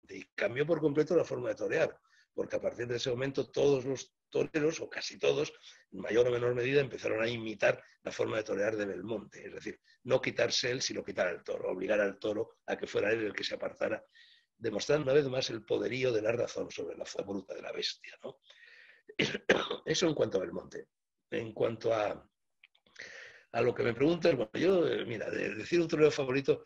y cambió por completo la forma de torear, porque a partir de ese momento todos los toreros, o casi todos, en mayor o menor medida, empezaron a imitar la forma de torear de Belmonte, es decir, no quitarse él, sino quitar al toro, obligar al toro a que fuera él el que se apartara, demostrando una vez más el poderío de la razón sobre la fuerza bruta de la bestia, ¿no? Eso en cuanto a Belmonte. En cuanto a lo que me preguntas, bueno, yo, mira, de decir un torero favorito,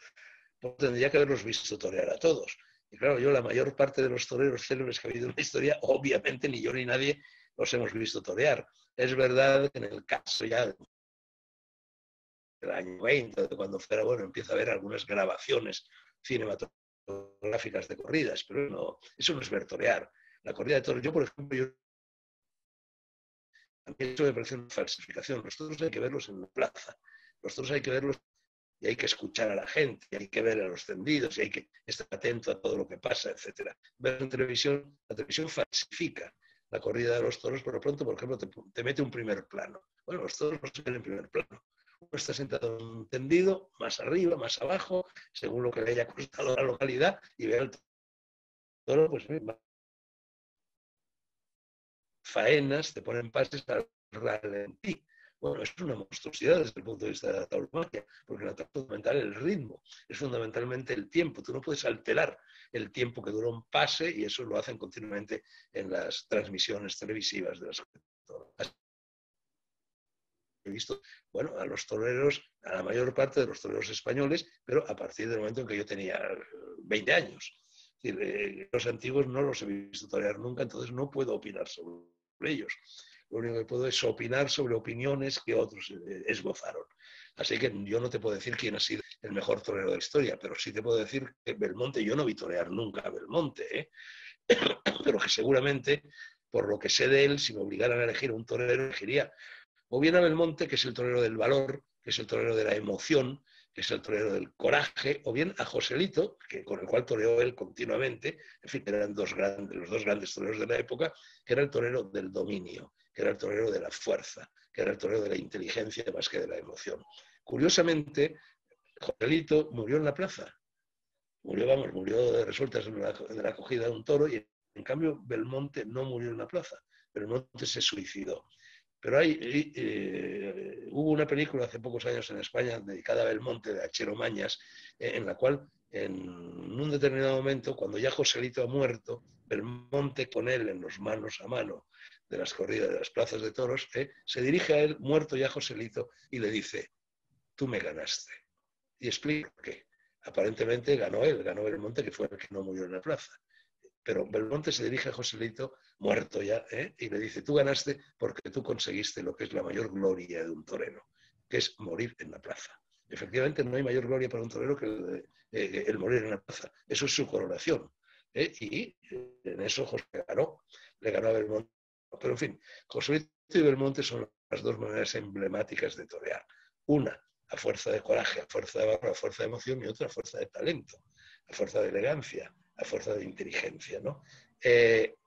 pues tendría que haberlos visto torear a todos. Y claro, yo la mayor parte de los toreros célebres que ha habido en la historia, obviamente ni yo ni nadie los hemos visto torear. Es verdad que en el caso ya del año 20, cuando fuera, bueno, empieza a haber algunas grabaciones cinematográficas de corridas, pero no, eso no es ver torear. La corrida de toros, yo por ejemplo, a mí eso me parece una falsificación. Los toros hay que verlos en la plaza, los toros hay que verlos y hay que escuchar a la gente, y hay que ver a los tendidos, y hay que estar atento a todo lo que pasa, etc. Ver en televisión, la televisión falsifica la corrida de los toros, por lo pronto, por ejemplo, te mete un primer plano. Bueno, los toros no se ven en primer plano. Uno está sentado en un tendido, más arriba, más abajo, según lo que le haya costado la localidad, y ve al toro, pues faenas, te ponen pases al ralentí. Bueno, es una monstruosidad desde el punto de vista de la tauromaquia, porque la tauromaquia es fundamental el ritmo, es fundamentalmente el tiempo. Tú no puedes alterar el tiempo que dura un pase y eso lo hacen continuamente en las transmisiones televisivas de las toros. He visto, bueno, a los toreros, a la mayor parte de los toreros españoles, pero a partir del momento en que yo tenía 20 años. Es decir, los antiguos no los he visto torear nunca, entonces no puedo opinar sobre ellos. Lo único que puedo es opinar sobre opiniones que otros esbozaron. Así que yo no te puedo decir quién ha sido el mejor torero de la historia, pero sí te puedo decir que Belmonte, yo no vi torear nunca a Belmonte, ¿eh? Pero que seguramente, por lo que sé de él, si me obligaran a elegir un torero, elegiría o bien a Belmonte, que es el torero del valor, que es el torero de la emoción, que es el torero del coraje, o bien a Joselito, que, con el cual toreó él continuamente, en fin, eran los dos grandes toreros de la época, que era el torero del dominio, que era el torero de la fuerza, que era el torero de la inteligencia más que de la emoción. Curiosamente, Joselito murió en la plaza, murió de resultas de la acogida de un toro, y en cambio Belmonte no murió en la plaza, Belmonte se suicidó. Pero hubo una película hace pocos años en España dedicada a Belmonte, de Achero Mañas, en la cual en un determinado momento, cuando ya Joselito ha muerto, Belmonte con él en los manos a mano de las corridas de las plazas de toros, se dirige a él, muerto ya Joselito, y le dice, tú me ganaste. Y explica por qué. Aparentemente ganó Belmonte, que fue el que no murió en la plaza. Pero Belmonte se dirige a Joselito, muerto ya, y le dice, tú ganaste porque tú conseguiste lo que es la mayor gloria de un torero, que es morir en la plaza. Efectivamente, no hay mayor gloria para un torero que el morir en la plaza. Eso es su coronación. Y en eso José le ganó a Belmonte. Pero en fin, Joselito y Belmonte son las dos maneras emblemáticas de torear. Una, a fuerza de coraje, a fuerza de valor, a fuerza de emoción, y otra, a fuerza de talento, a fuerza de elegancia, a fuerza de inteligencia, ¿no?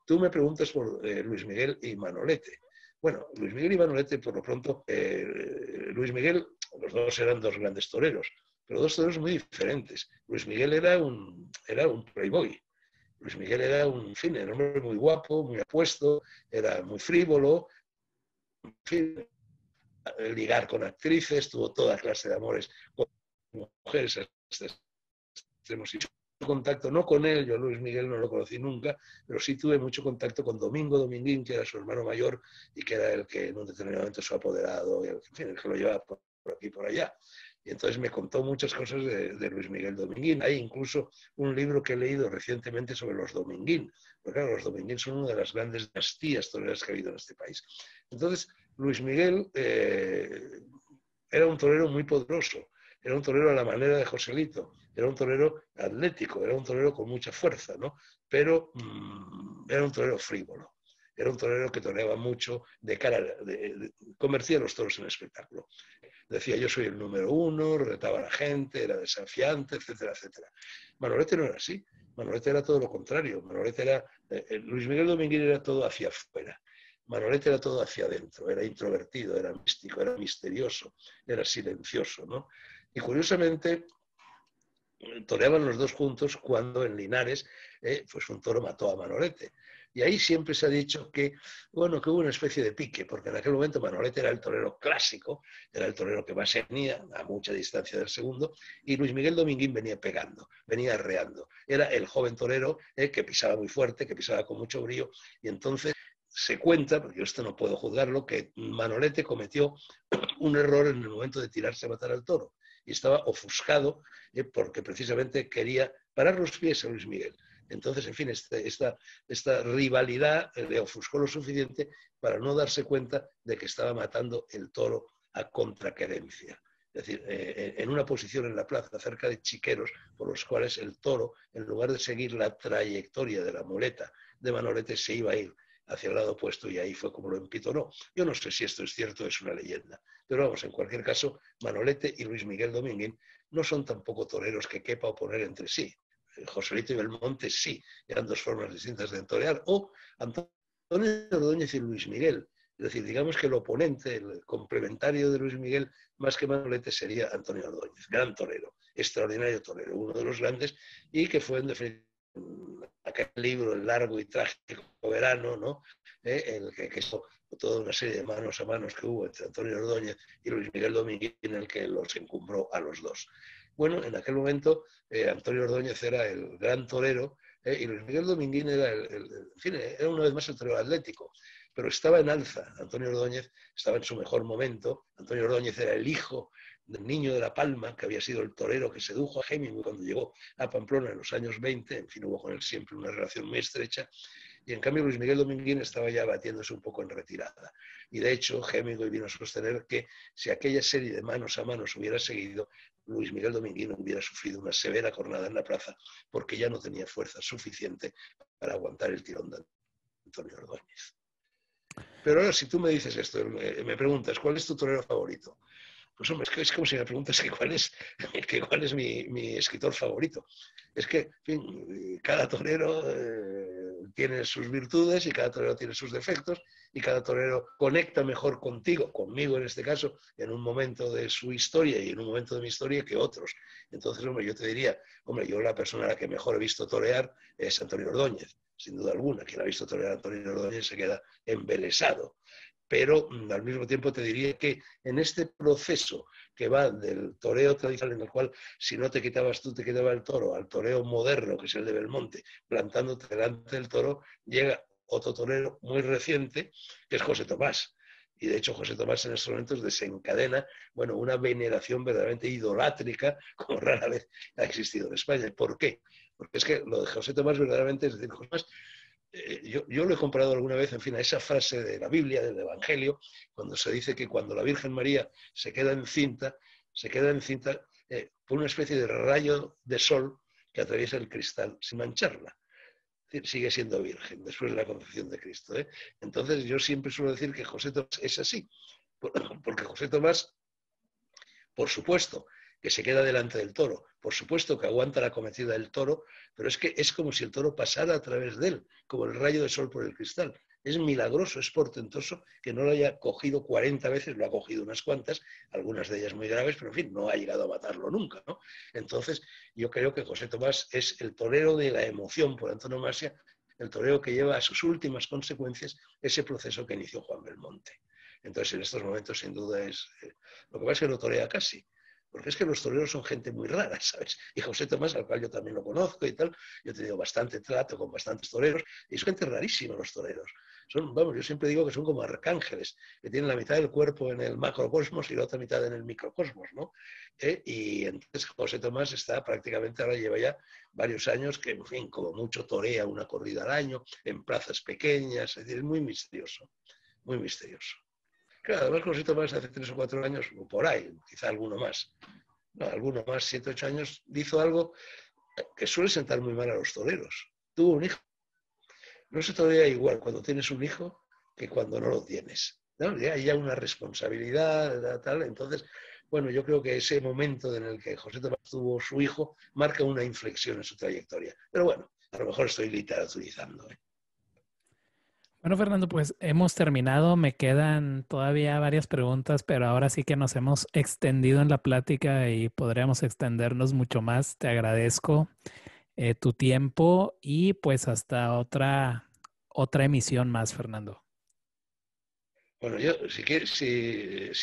Tú me preguntas por Luis Miguel y Manolete. Bueno, Luis Miguel y Manolete, por lo pronto, Luis Miguel, los dos eran dos grandes toreros, pero dos toreros muy diferentes. Luis Miguel era un playboy. Luis Miguel era un hombre muy guapo, muy apuesto, era muy frívolo, en fin, ligar con actrices, tuvo toda clase de amores con mujeres hasta extremos. Contacto, no con él, yo Luis Miguel no lo conocí nunca, pero sí tuve mucho contacto con Domingo Dominguín, que era su hermano mayor y que era el que en un determinado momento su apoderado, y en fin, el que lo llevaba por aquí y por allá. Y entonces me contó muchas cosas de Luis Miguel Dominguín. Hay incluso un libro que he leído recientemente sobre los Dominguín, porque claro, los Dominguín son una de las grandes dinastías toreras que ha habido en este país. Entonces, Luis Miguel era un torero muy poderoso, era un torero a la manera de Joselito, era un torero atlético, era un torero con mucha fuerza, ¿no? Pero era un torero frívolo, era un torero que toreaba mucho de cara, convertía los toros en espectáculo. Decía, yo soy el número uno, retaba a la gente, era desafiante, etcétera, etcétera. Manolete no era así, Manolete era todo lo contrario, Manolete era, Luis Miguel Dominguín era todo hacia afuera. Manolete era todo hacia adentro, era introvertido, era místico, era misterioso, era silencioso, ¿no? Y curiosamente, toreaban los dos juntos cuando en Linares pues un toro mató a Manolete. Y ahí siempre se ha dicho que, bueno, que hubo una especie de pique, porque en aquel momento Manolete era el torero clásico, era el torero que más venía, a mucha distancia del segundo, y Luis Miguel Dominguín venía pegando, venía arreando. Era el joven torero que pisaba muy fuerte, que pisaba con mucho brío, y entonces se cuenta, porque yo esto no puedo juzgarlo, que Manolete cometió un error en el momento de tirarse a matar al toro, y estaba ofuscado porque precisamente quería parar los pies a Luis Miguel. Entonces, en fin, esta rivalidad le ofuscó lo suficiente para no darse cuenta de que estaba matando el toro a contraquerencia. Es decir, en una posición en la plaza cerca de chiqueros por los cuales el toro, en lugar de seguir la trayectoria de la muleta de Manolete, se iba a ir hacia el lado opuesto y ahí fue como lo empitonó. Yo no sé si esto es cierto, es una leyenda. Pero vamos, en cualquier caso, Manolete y Luis Miguel Dominguín no son tampoco toreros que quepa oponer entre sí. Joselito y Belmonte sí, eran dos formas distintas de torear, o Antonio Ordóñez y Luis Miguel. Es decir, digamos que el oponente, el complementario de Luis Miguel, más que Manolete, sería Antonio Ordóñez, gran torero, extraordinario torero, uno de los grandes, y que fue en definitiva aquel libro, El largo y trágico verano, ¿no? El que hizo toda una serie de manos a manos que hubo entre Antonio Ordóñez y Luis Miguel Dominguín, en el que los encumbró a los dos. Bueno, en aquel momento Antonio Ordóñez era el gran torero y Luis Miguel Dominguín era, en fin, era una vez más el torero atlético, pero estaba en alza. Antonio Ordóñez estaba en su mejor momento. Antonio Ordóñez era el hijo del Niño de la Palma, que había sido el torero que sedujo a Hemingway cuando llegó a Pamplona en los años 20, en fin, hubo con él siempre una relación muy estrecha, y en cambio Luis Miguel Dominguín estaba ya batiéndose un poco en retirada. Y de hecho, Hemingway vino a sostener que si aquella serie de manos a manos hubiera seguido, Luis Miguel Dominguín hubiera sufrido una severa jornada en la plaza porque ya no tenía fuerza suficiente para aguantar el tirón de Antonio Ordóñez. Pero ahora, si tú me dices esto, me preguntas, ¿cuál es tu torero favorito? Pues hombre, es como si me preguntas que cuál es mi escritor favorito. Es que, en fin, cada torero tiene sus virtudes y cada torero tiene sus defectos y cada torero conecta mejor conmigo en este caso, en un momento de su historia y en un momento de mi historia que otros. Entonces, hombre, yo te diría, hombre, yo la persona a la que mejor he visto torear es Antonio Ordóñez, sin duda alguna. Quien ha visto torear a Antonio Ordóñez se queda embelesado. Pero al mismo tiempo te diría que en este proceso que va del toreo tradicional en el cual si no te quitabas tú te quitaba el toro, al toreo moderno que es el de Belmonte, plantándote delante del toro, llega otro torero muy reciente que es José Tomás. Y de hecho José Tomás en estos momentos desencadena, bueno, una veneración verdaderamente idolátrica como rara vez ha existido en España. ¿Por qué? Porque es que lo de José Tomás verdaderamente es decir, José Tomás yo lo he comparado alguna vez, en fin, a esa frase de la Biblia, del Evangelio, cuando se dice que cuando la Virgen María se queda encinta por una especie de rayo de sol que atraviesa el cristal sin mancharla. Es decir, sigue siendo virgen después de la concepción de Cristo. Entonces yo siempre suelo decir que José Tomás es así, porque José Tomás, por supuesto, que se queda delante del toro, por supuesto que aguanta la cometida del toro, pero es que es como si el toro pasara a través de él, como el rayo de sol por el cristal. Es milagroso, es portentoso que no lo haya cogido 40 veces, lo ha cogido unas cuantas, algunas de ellas muy graves, pero en fin, no ha llegado a matarlo nunca, ¿no? Entonces, yo creo que José Tomás es el torero de la emoción por antonomasia, el torero que lleva a sus últimas consecuencias ese proceso que inició Juan Belmonte. Entonces, en estos momentos, sin duda, lo que pasa es que no torea casi, porque es que los toreros son gente muy rara, ¿sabes? Y José Tomás, al cual yo también lo conozco y tal, yo he tenido bastante trato con bastantes toreros, y son gente rarísima los toreros. Vamos, yo siempre digo que son como arcángeles, que tienen la mitad del cuerpo en el macrocosmos y la otra mitad en el microcosmos, ¿no? Y entonces José Tomás está prácticamente, ahora lleva ya varios años que, en fin, como mucho torea una corrida al año, en plazas pequeñas, es decir, es muy misterioso, muy misterioso. Claro, además José Tomás hace 3 o 4 años, o por ahí, quizá alguno más, no, alguno más, 7 o 8 años, hizo algo que suele sentar muy mal a los toreros. Tuvo un hijo. No se torea igual cuando tienes un hijo que cuando no lo tienes, ¿no? Hay ya una responsabilidad, tal. Entonces, bueno, yo creo que ese momento en el que José Tomás tuvo su hijo marca una inflexión en su trayectoria. Pero bueno, a lo mejor estoy literaturizando. Bueno, Fernando, pues hemos terminado. Me quedan todavía varias preguntas, pero ahora sí que nos hemos extendido en la plática y podríamos extendernos mucho más. Te agradezco tu tiempo y pues hasta otra emisión más, Fernando. Bueno, yo, si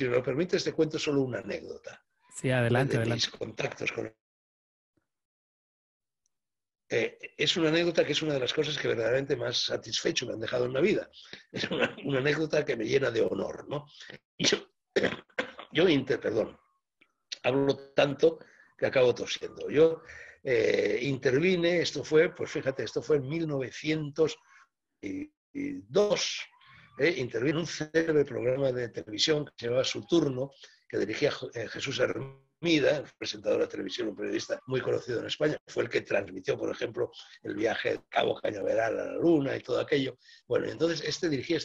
me lo permites, te cuento solo una anécdota, Sí, ¿vale? adelante, De mis adelante. contactos con... es una anécdota que es una de las cosas que verdaderamente más satisfecho me han dejado en la vida. Es una anécdota que me llena de honor, ¿no? Yo, perdón, hablo tanto que acabo tosiendo. Yo intervine, esto fue, pues fíjate, esto fue en 1902, intervino en un célebre programa de televisión que se llamaba Su Turno, que dirigía Jesús Hermida, presentador de televisión, un periodista muy conocido en España. Fue el que transmitió, por ejemplo, el viaje de Cabo Cañaveral a la Luna y todo aquello. Bueno, entonces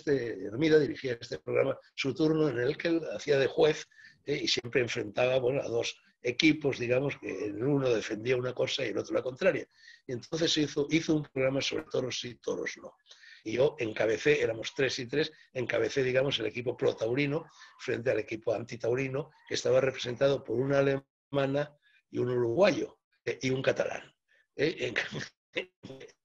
Hermida dirigía este programa Su Turno, en el que él hacía de juez y siempre enfrentaba, bueno, a dos equipos, digamos, que el uno defendía una cosa y el otro la contraria. Y entonces hizo un programa sobre toros y toros no. Y yo encabecé, éramos 3 y 3, encabecé, digamos, el equipo pro-taurino frente al equipo antitaurino, que estaba representado por una alemana y un uruguayo y un catalán. ¿Eh?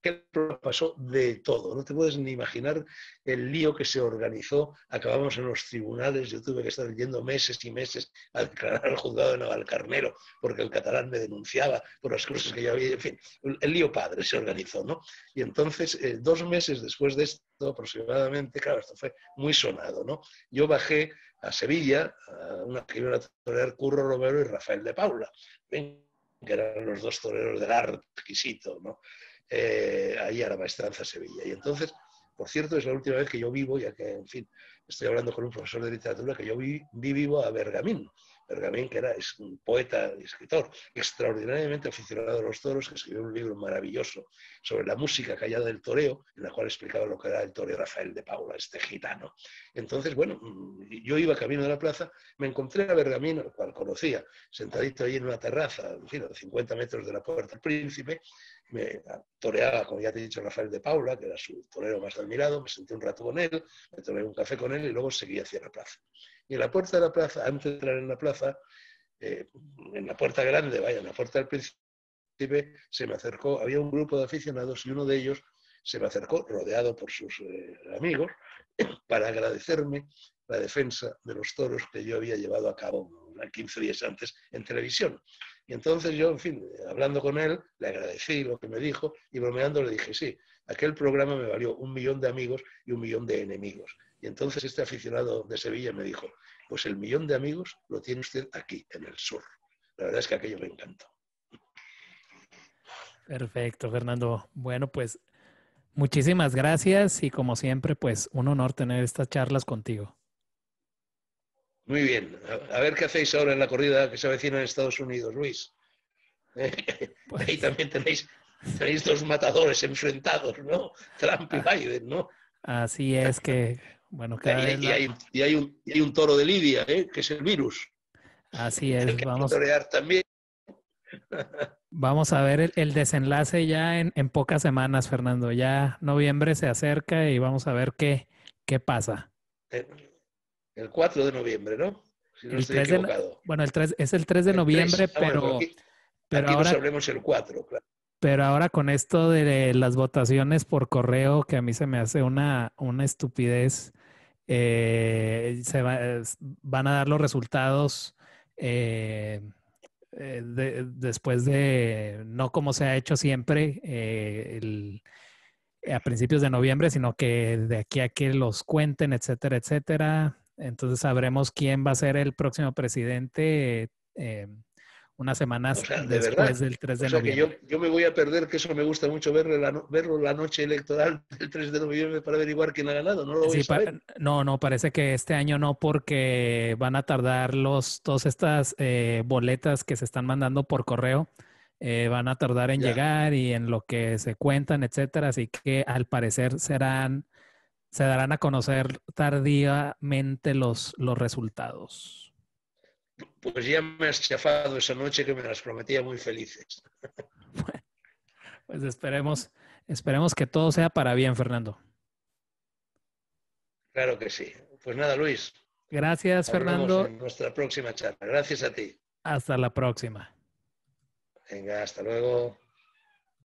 Que pasó de todo. No te puedes ni imaginar el lío que se organizó. Acabamos en los tribunales. Yo tuve que estar yendo meses y meses a declarar al juzgado de Navalcarnero porque el catalán me denunciaba por las cosas que yo había. En fin, el lío padre se organizó, ¿no? Y entonces, 2 meses después de esto, aproximadamente, claro, esto fue muy sonado, ¿no? Yo bajé a Sevilla, que iban a torear Curro Romero y Rafael de Paula, que eran los dos toreros del arte exquisito, ¿no? Ahí a la Maestranza Sevilla. Y entonces, por cierto, es la última vez que yo vivo, ya que, en fin, estoy hablando con un profesor de literatura, que yo vi vivo a Bergamín. Bergamín, que es un poeta y escritor extraordinariamente aficionado a los toros, que escribió un libro maravilloso sobre la música callada del toreo, en la cual explicaba lo que era el toreo Rafael de Paula, este gitano. Entonces, bueno, yo iba camino de la plaza, me encontré a Bergamín, al cual conocía, sentadito ahí en una terraza, en fin, a 50 metros de la Puerta del Príncipe. Me toreaba, como ya te he dicho, Rafael de Paula, que era su torero más admirado. Me senté un rato con él, me tomé un café con él y luego seguí hacia la plaza. Y en la puerta de la plaza, antes de entrar en la plaza, en la puerta grande, vaya, en la puerta del Príncipe, se me acercó, había un grupo de aficionados y uno de ellos se me acercó, rodeado por sus amigos, para agradecerme la defensa de los toros que yo había llevado a cabo 15 días antes en televisión. Y entonces yo, en fin, hablando con él, le agradecí lo que me dijo y bromeando le dije, sí, aquel programa me valió 1 millón de amigos y 1 millón de enemigos. Y entonces este aficionado de Sevilla me dijo, pues el 1 millón de amigos lo tiene usted aquí, en el sur. La verdad es que aquello me encantó. Perfecto, Fernando. Bueno, pues muchísimas gracias y como siempre, pues un honor tener estas charlas contigo. Muy bien. A ver qué hacéis ahora en la corrida que se avecina en Estados Unidos, Luis. Ahí Pues también tenéis dos matadores enfrentados, ¿no? Trump y ah, Biden, ¿no? así es que, bueno, Y, cada vez y hay, y hay un toro de Lidia, que es el virus, así el es. que hay que torear también. Vamos a ver el desenlace ya en pocas semanas, Fernando. Ya noviembre se acerca y vamos a ver qué pasa. El 4 de noviembre, ¿no? Si no El estoy 3 de, no- equivocado. bueno, es el 3 de El noviembre, 3. Bueno, pues pero aquí nos ahora, sabremos el 4, claro. pero ahora con esto de las votaciones por correo, que a mí se me hace una estupidez, van a dar los resultados eh, después de, no como se ha hecho siempre, a principios de noviembre, sino que de aquí a que los cuenten, etcétera, etcétera. Entonces sabremos quién va a ser el próximo presidente unas O semanas sea, de después verdad. del 3 O de sea que noviembre. yo me voy a perder, que eso me gusta mucho verlo la noche electoral del 3 de noviembre para averiguar quién ha ganado. No lo voy Sí, a saber. no, parece que este año no, porque van a tardar todas estas boletas que se están mandando por correo, van a tardar en Ya. llegar y en lo que se cuentan, etcétera. Así que al parecer se darán a conocer tardíamente los resultados. Pues ya me has chafado esa noche que me las prometía muy felices. Pues esperemos que todo sea para bien, Fernando. Claro que sí. Pues nada, Luis, Gracias, hablamos Fernando. en nuestra próxima charla. Gracias a ti. Hasta la próxima. Venga, hasta luego.